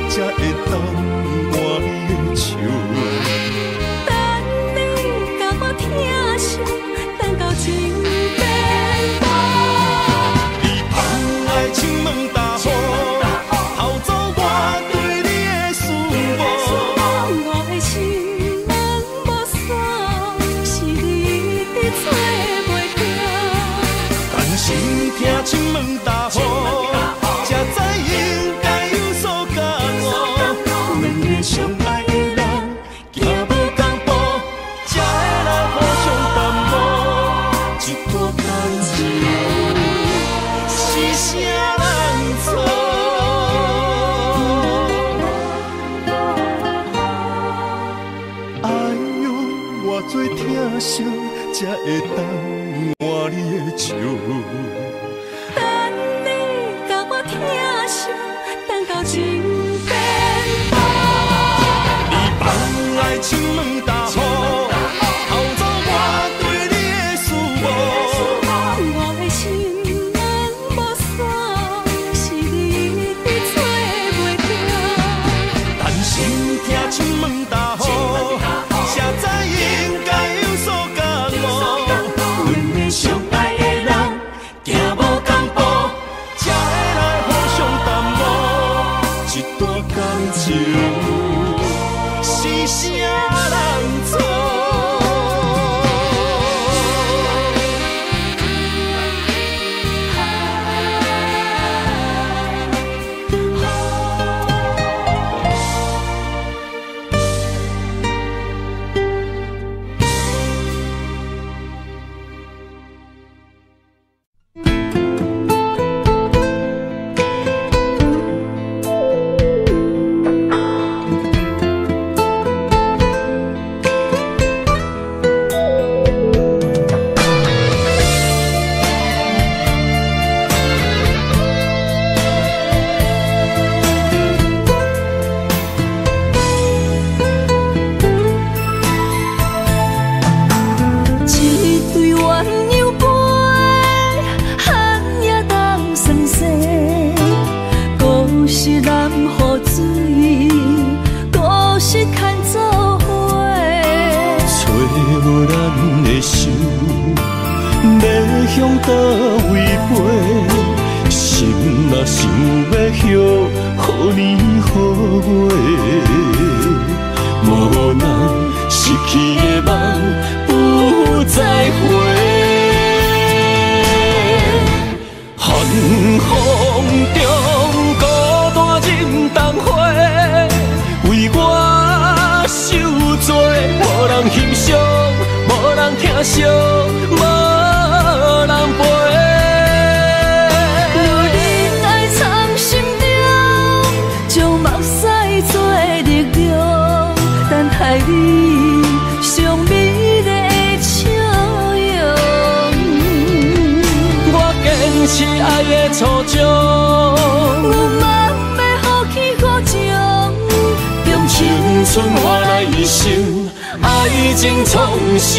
才会当换你的笑。等你甲我疼惜，等到情变薄。你放爱情门大雨，偷走我对你的思慕。我的心门无锁，是你伫找袂到。但是听情门大雨，才知应该有所感悟。两个相爱的人，行无同步，才会来互相淡薄。一段感情是啥人错？哎呦，偌多疼惜，才会当换你的笑。等你甲我疼惜，等到情变薄。你放爱情门大雨，偷走我对你的思慕。我的心门无锁，是你伫找袂到。但是听情门大雨，才知应该有所感悟。两个相爱的人，行无同步，才会来互相淡薄。一段感情是啥人错？一对鸳鸯杯，汉也当算细。故事难付水，故事牵做伙。找无咱的手，要向倒位飞？心若想要许，好年好月，无人失去的梦不再回。寒风中孤单忍冬花，为我受罪，无人欣赏，无人疼惜，无人陪。有人爱藏心中，将目屎做力量，等待你上美丽的笑容。我坚持爱的初衷，我慢要放弃好情，用青春换来一生爱情创伤。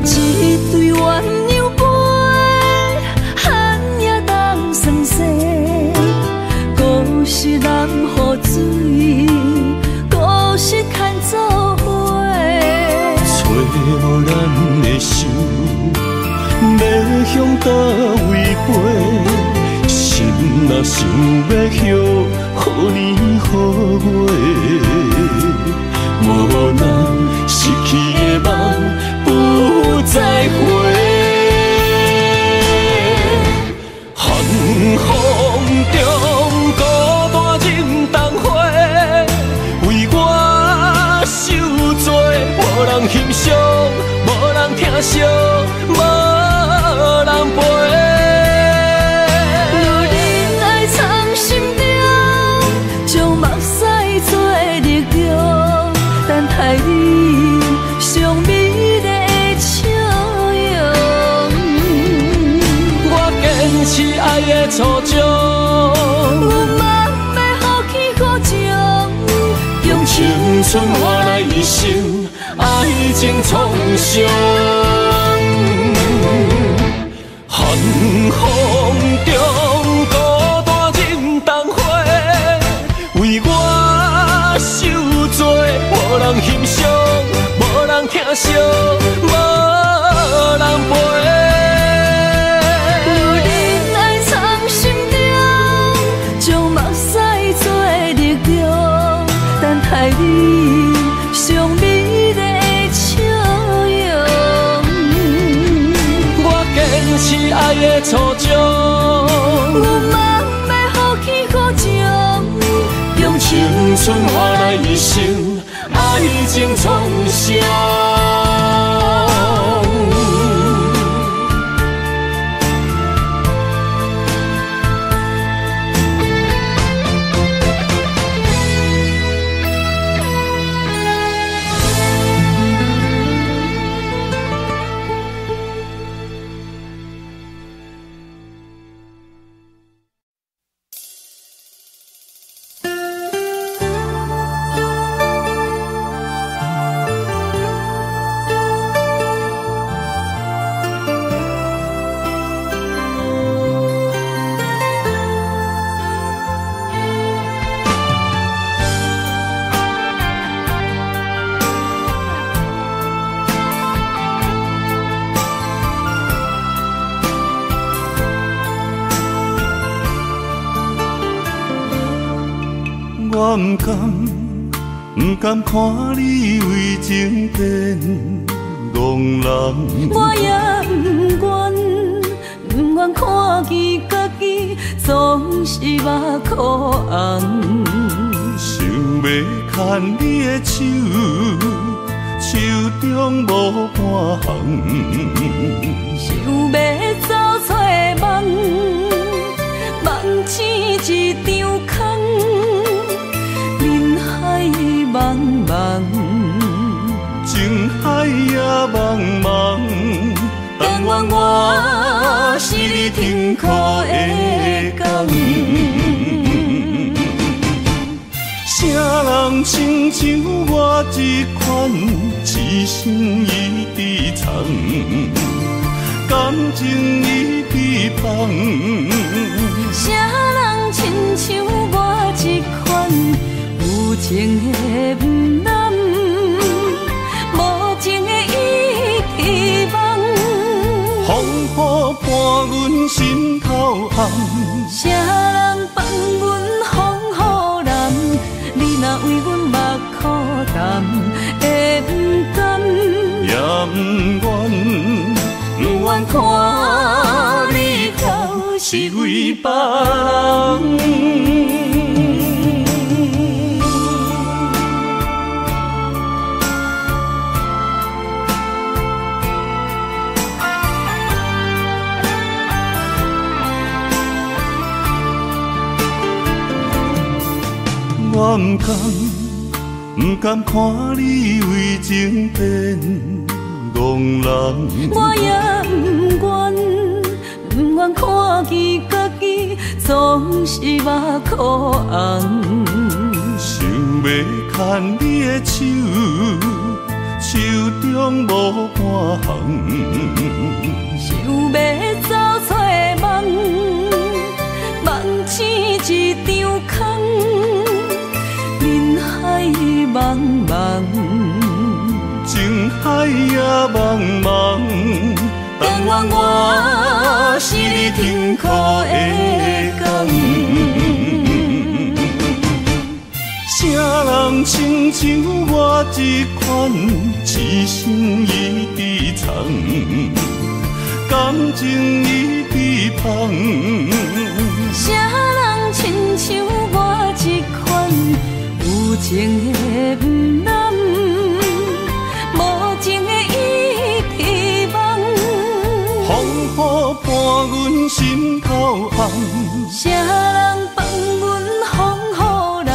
一对鸳鸯杯，汉也当算细。故事难付水，故事牵做伙。找无咱的手，要向倒位飞？心若想要许，好年好月，无人失去的梦不再回。寒风中孤单忍冬花，为我受罪，无人欣赏，无人疼惜，无起爱的初衷。有梦要好起好情，用青春换来一生爱情创伤。寒风中孤单忍冬花，为我受罪，无人欣赏，无人疼惜，无人陪。有人爱藏心中，将目屎做力量，等待你上美丽的笑容。我坚持爱的初衷，有梦要好起好情，用青春换来一生爱情创伤。我不甘看你为情变憨人，我也不愿看见家己总是目眶红。想要牵你的手，手中无半项，想要走出梦，梦醒一场空。人海茫茫，情海也茫茫，但愿我是你停靠的港。啥人亲像我这款痴心已伫藏，感情已伫放。啥人亲像我这款有情的不男，无情的已遗忘。风雨伴阮心头红，啥人放阮风雨男？你若为阮目苦淡，会不甘？也不愿，不愿看你头是为别人。我不甘看你为情变憨人，我也不愿看见家己总是目眶红。想要牵你的手，手中无半项，想要走出梦，梦醒一场空。人海茫茫，情海也茫茫，但愿我是你停靠的港。啥人亲像我这款痴心已伫藏，感情已伫放。啥人亲像我这款有情的不男，无情的已遗忘。风雨伴阮心头红，啥人放阮风雨男？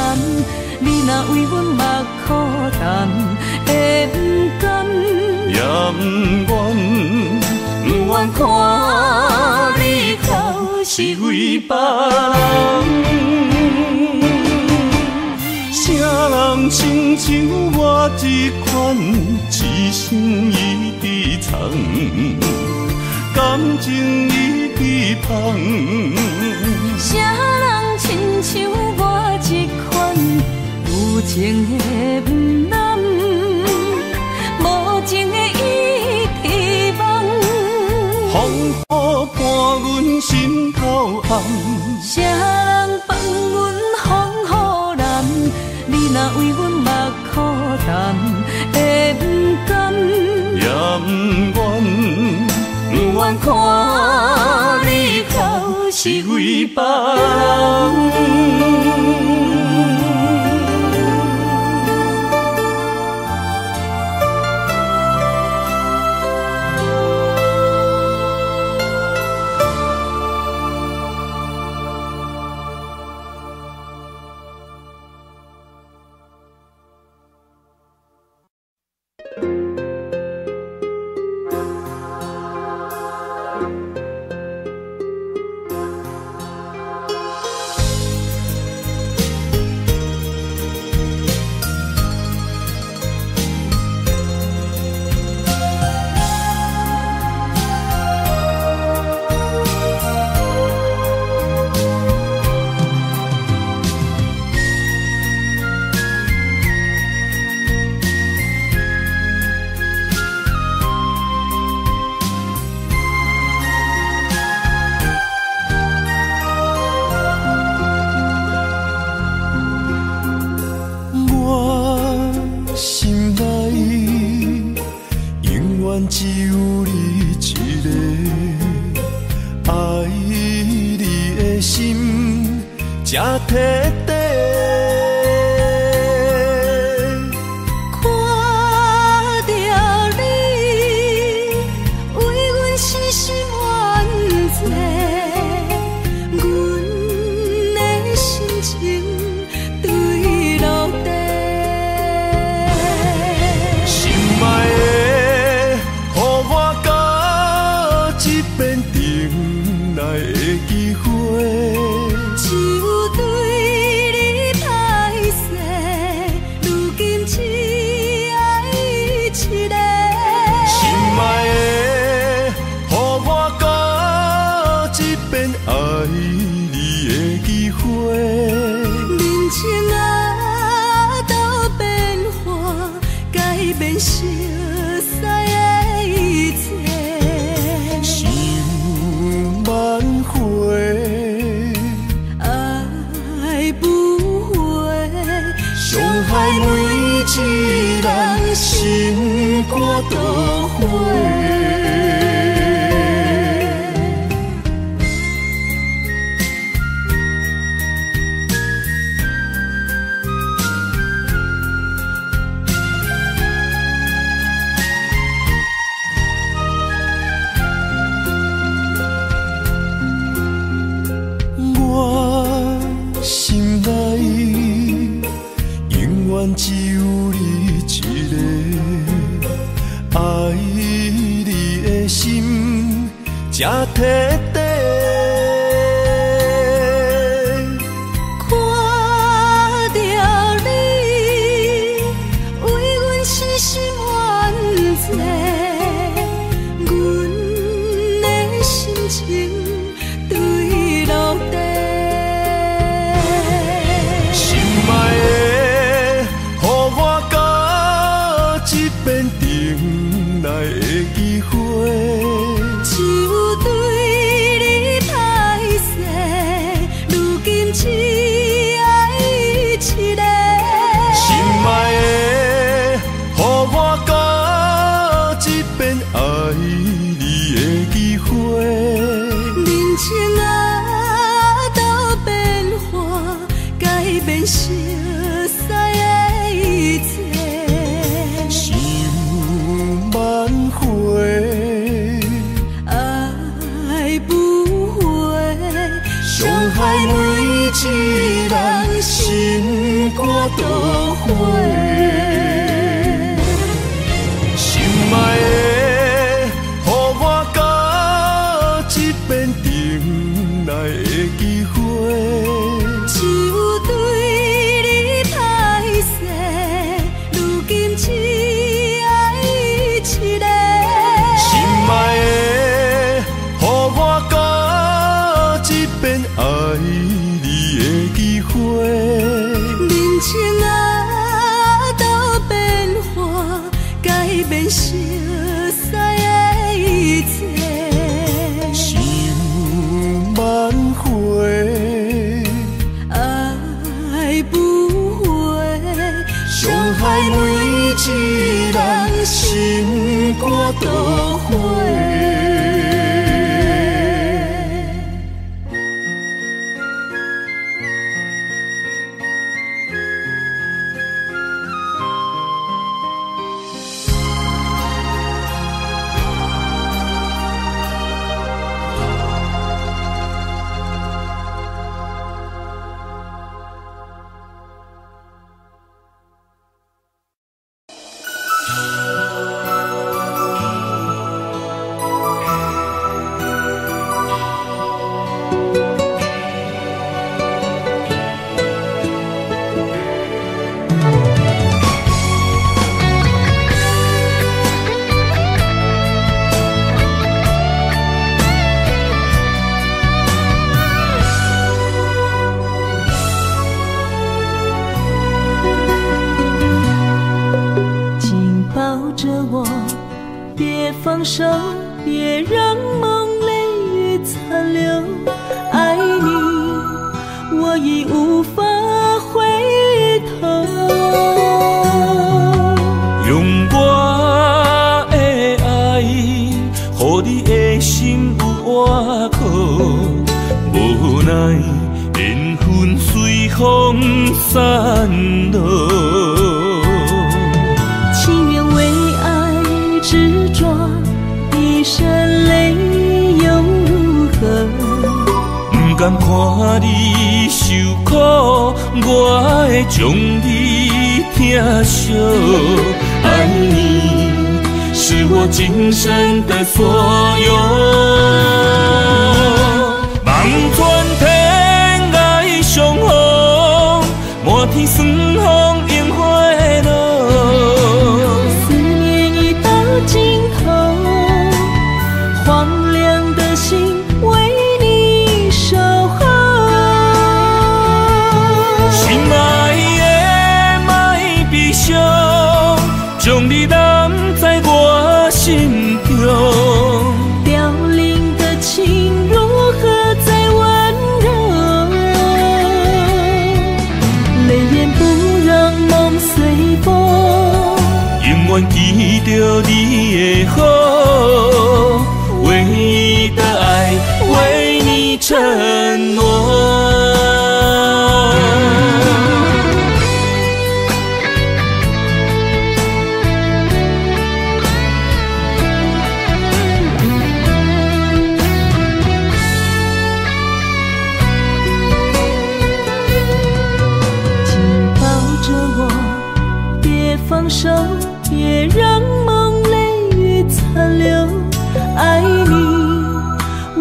你若为阮目苦淡，会不甘？也不愿，不愿看你头是为别人。啥人亲像我这款，一生伊伫藏，感情伊伫芳。啥人亲像我这款，有情的不男，无情的伊伫梦。风雨伴阮心头暗，啥人放阮风雨男？你若为阮目苦淡，会不甘？也不愿，不愿看你哭，是为别人。只有你一个，爱你的心才摕底。看着你为阮死心愿做，阮的心情对落地。心爱的，予我到一遍等来的机会。只有对你歹势，如今只爱一个。心爱的，予我到一遍爱你的机会。人情啊，都变化，改变熟悉的一切。想挽回，爱不回，伤害每一人心肝都灰。我心内永远只有你一个，爱你的心才摕底。看着你为阮死心愿做，阮的心情对落地。心爱的，予我到一遍等来的机会。只有对你歹势，如今只爱一个。心爱的，予我到一遍爱你的机会。人情啊，都变化，改变熟悉的一切。想挽回，爱不回，伤害每一人心肝都灰。心爱的，予我到一遍等来都会。放手，别让梦泪雨残留。爱你，我已无法回头。用我的爱，予你的心有外口。无奈缘分随风散落。情愿为爱执着。一身泪又如何？不甘看你受苦，我会将你疼惜。爱你是我今生的所有。望穿天涯相逢，满天霜风映花落。思念已到尽头。荒凉的心为你守候，心爱的莫悲伤，将你揽在我心中。凋零的情如何再温柔？泪眼不让梦随风，永远记着你的好。唯一的爱，为你承诺。紧抱着我，别放手，别让梦泪雨残留。爱你，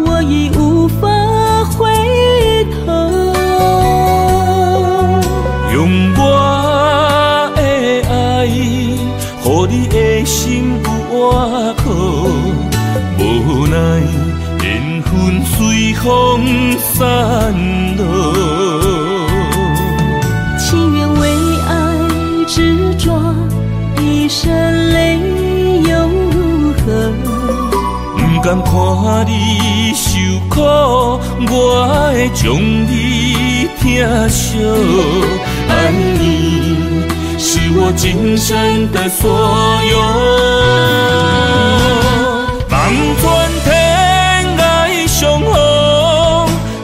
我已无法回头。用我的爱，予你的心有外口。无奈缘分随风散落。情愿为爱执着，一身泪又如何？不甘看你受苦，我会将你疼惜。爱你是我今生的所有。望穿天涯相逢，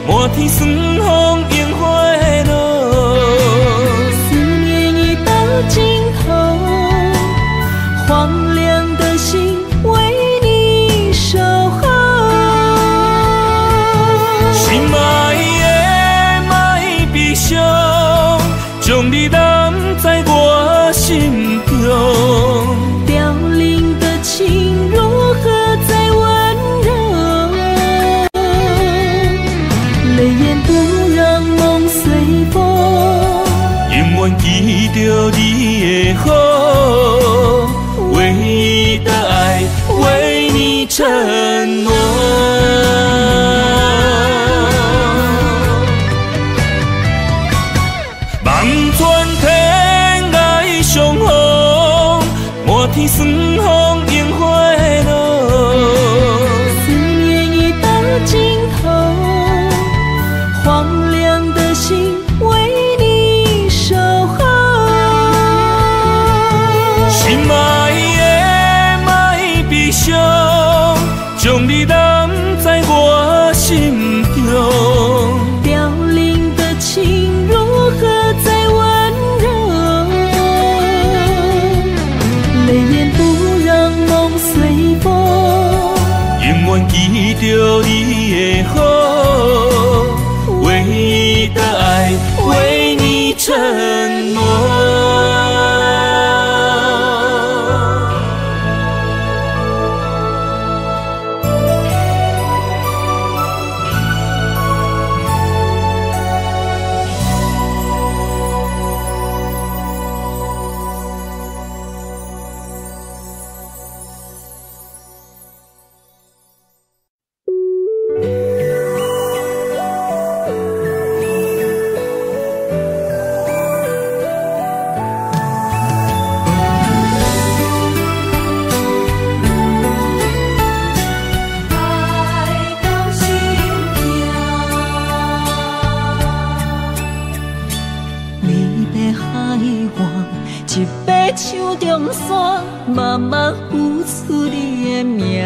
满天霜风映花落。思念已到尽头，荒凉的心为你守候。心爱的莫悲伤，将你揽在我心中。凋零的情如何再温柔？泪眼不让梦随风，永远记着你的好。唯一的爱，为你承诺。望穿天涯相逢，满天霜风映花落。思念已到尽头，荒凉的心为你守候。心爱的莫悲伤，着你的好，唯一的爱为你承诺。慢慢付出你的名，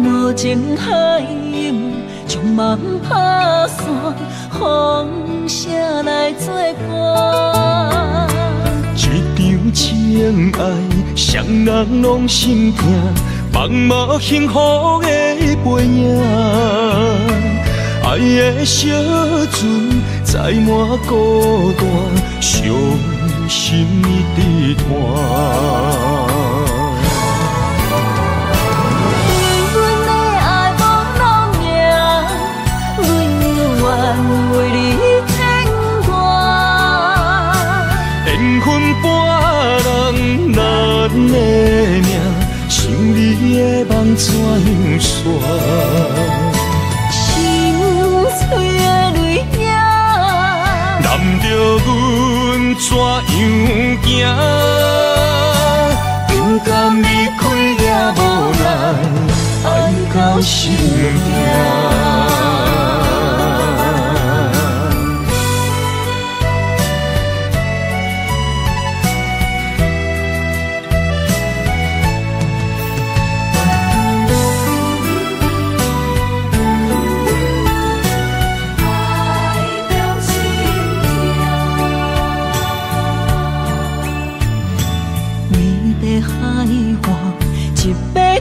无情海涌将梦打散，风声来作伴。一场情爱，双人拢心痛，茫无幸福的背影。爱的小船载满孤单，伤心的叹。对阮的爱无路命，阮愿为你牵挂。缘分半人难的命，想你的梦怎样煞？心碎的泪影，难着阮怎样行？不甘离开也无奈，爱到心痛。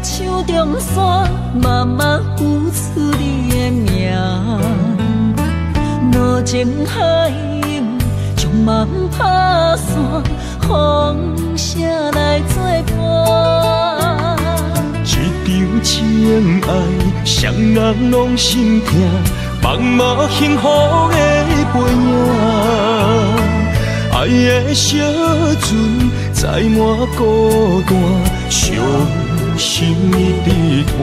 手中线，慢慢付出你的名，无情海涌将梦打散，风声来作伴。一场情爱，双人拢心痛，茫无幸福的背影。爱的小船载满孤单，伤心的叹。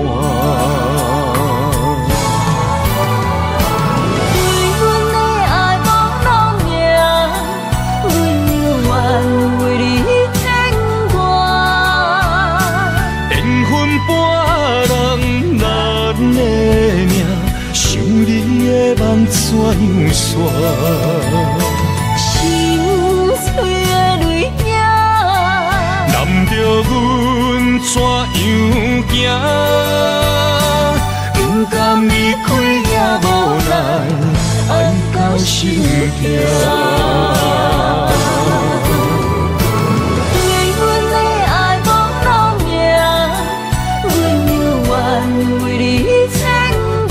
对阮的爱无路命，阮愿为你牵挂。缘分半人难的命，想你的梦怎样煞？心碎的泪影，难着阮怎样行？不甘离开也无奈，爱到心痛。对阮的爱无路命，阮愿为你牵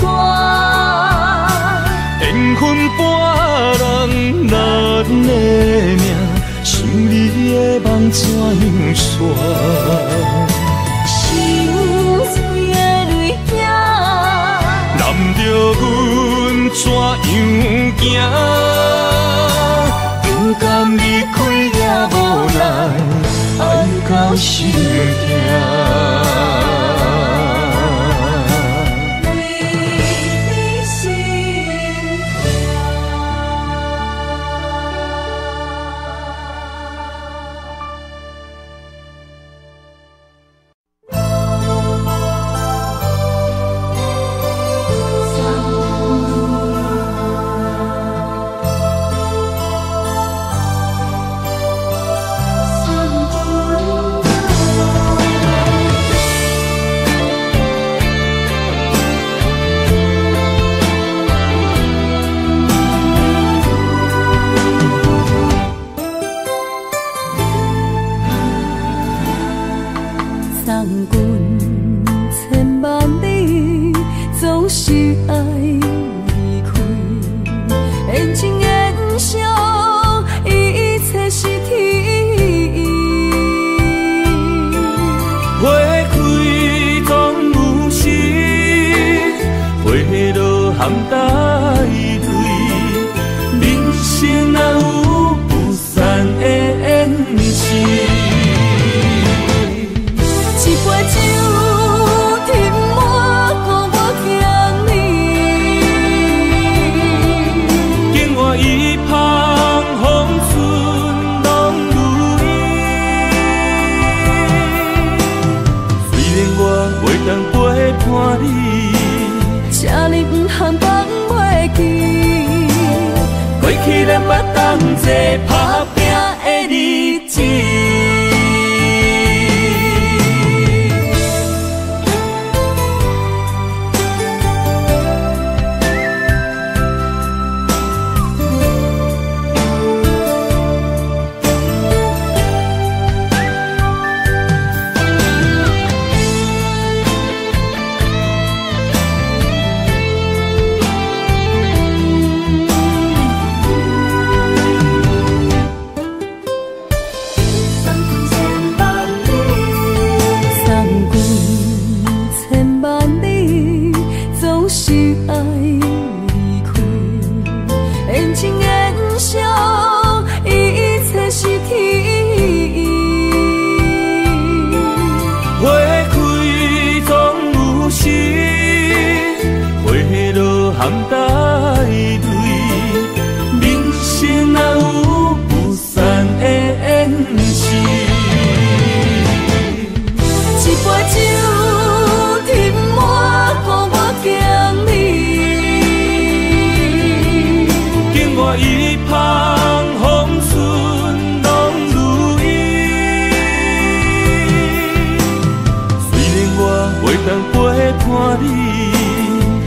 挂。缘分半人难的命，想你的梦怎样煞？心碎的泪影，难着阮怎样行？不甘离开也无奈，爱到心痛。含带泪，人生哪有不散的缘起？一杯酒斟满，顾我敬你。境外一旁风顺拢如意，虽然我袂当陪伴你，这里不通放袂记，过去咱捌同齐打拼的日子。含带泪，人生哪有不散的缘起？一杯酒斟满，顾我敬你。境外一旁风顺拢如意，虽然我袂当陪伴你，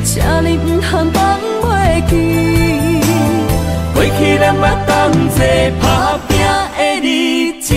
这里不通放袂记，过去咱捌同齐打拼的日子。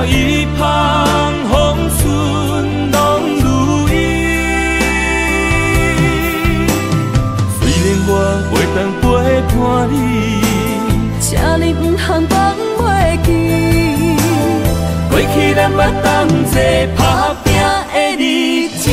一旁风顺拢如意，虽然我袂当陪伴你，这里不通放袂记，过去咱捌同齐打拼的日子。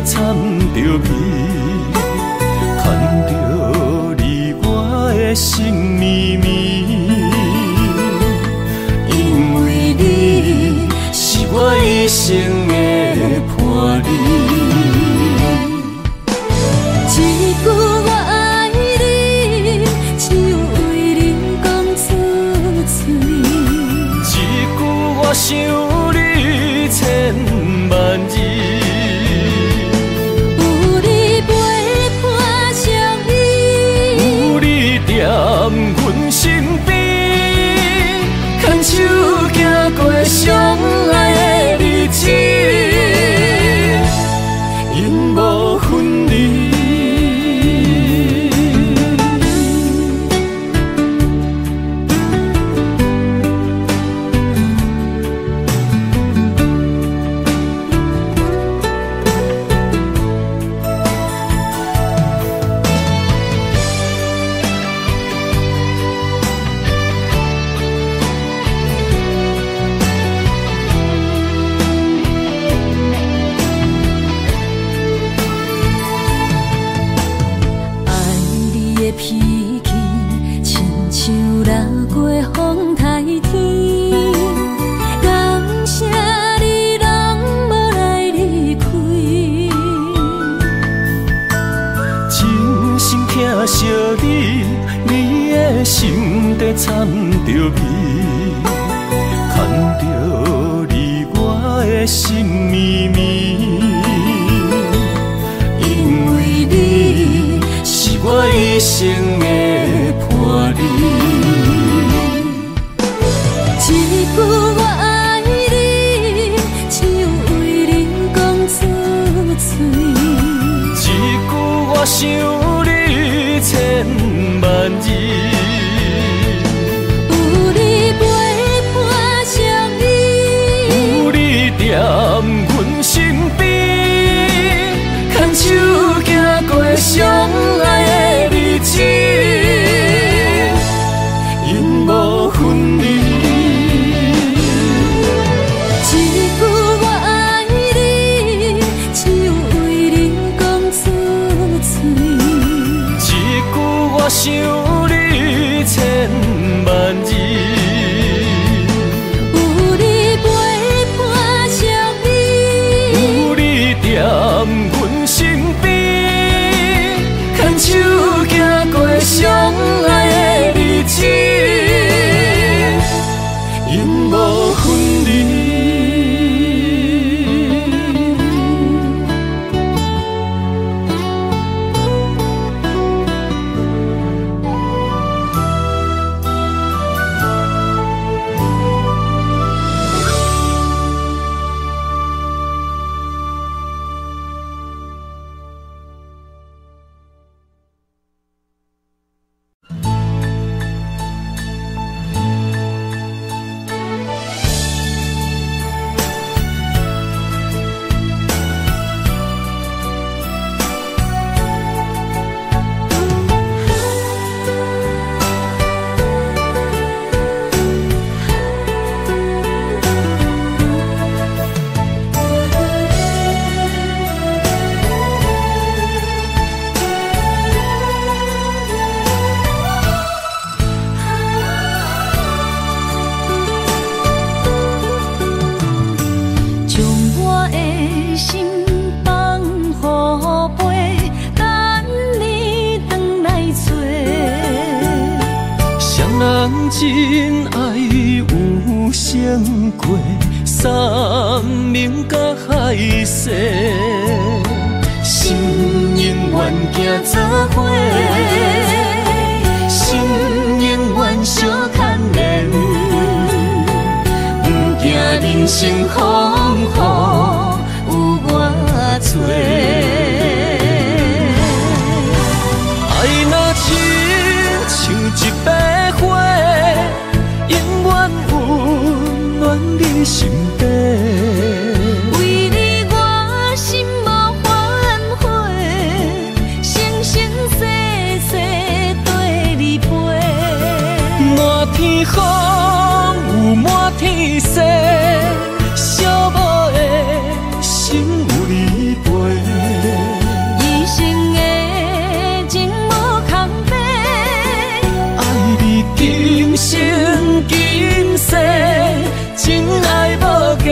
掺着味，牵着你我的心绵绵。因为你是我一生的伴侣。一句我爱你，只有为你讲出嘴。一句我想你千万字。 踮阮身边，牵手行过掺着味，牵着你我的心绵绵。因为你是我一生的伴侣。一句我爱你，只有为你讲出嘴。一句我想你千万字。有你陪伴相依，有你踮阮身边，牵手行过相爱的日子，永无分离。我想你千万字，有你陪伴相依，有你踮阮身边，牵手行过相爱的日子，永无分离。真爱有胜过山盟甲海誓，心永远行做伙，心永远相牵连，不惊人生风雨有我做。爱若亲像一朵花，永远温暖你身边。为你我心无反悔，生生世世对你陪。满天风有满天雪，寂寞的心有你陪。一生的情无空白，爱你今生今世，真爱无价。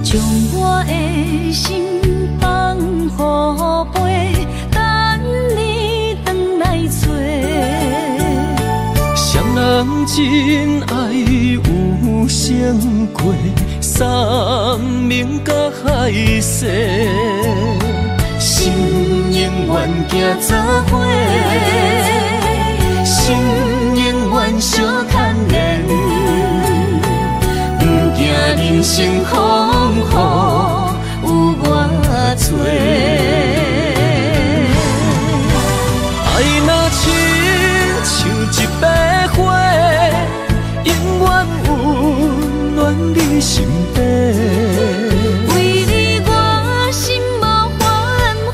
将我的心放予飞，等你回来找。双人真爱有胜过山盟甲海誓，心永远行做伙，心永远相牵连。人生风雨有我做，爱若亲像一朵花，永远温暖你身边。为你我心无反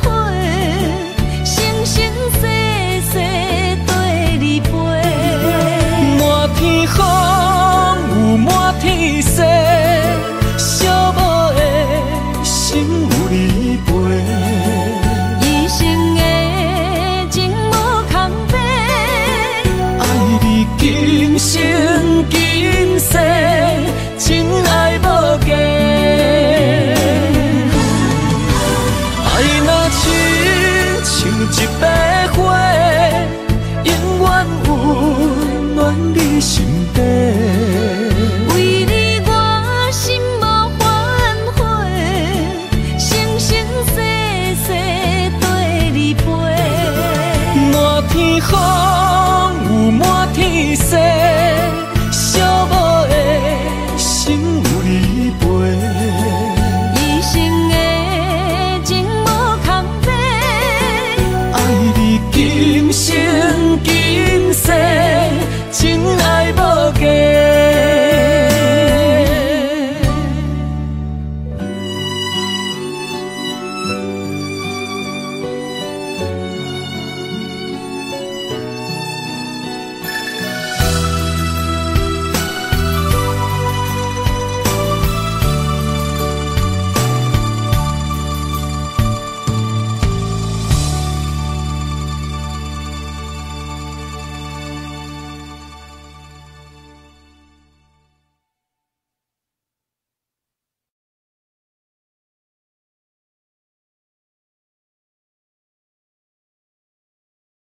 悔，一朵花，永远温暖你心底。为你我心无反悔，生生世世对你陪。满天风，有满天雪。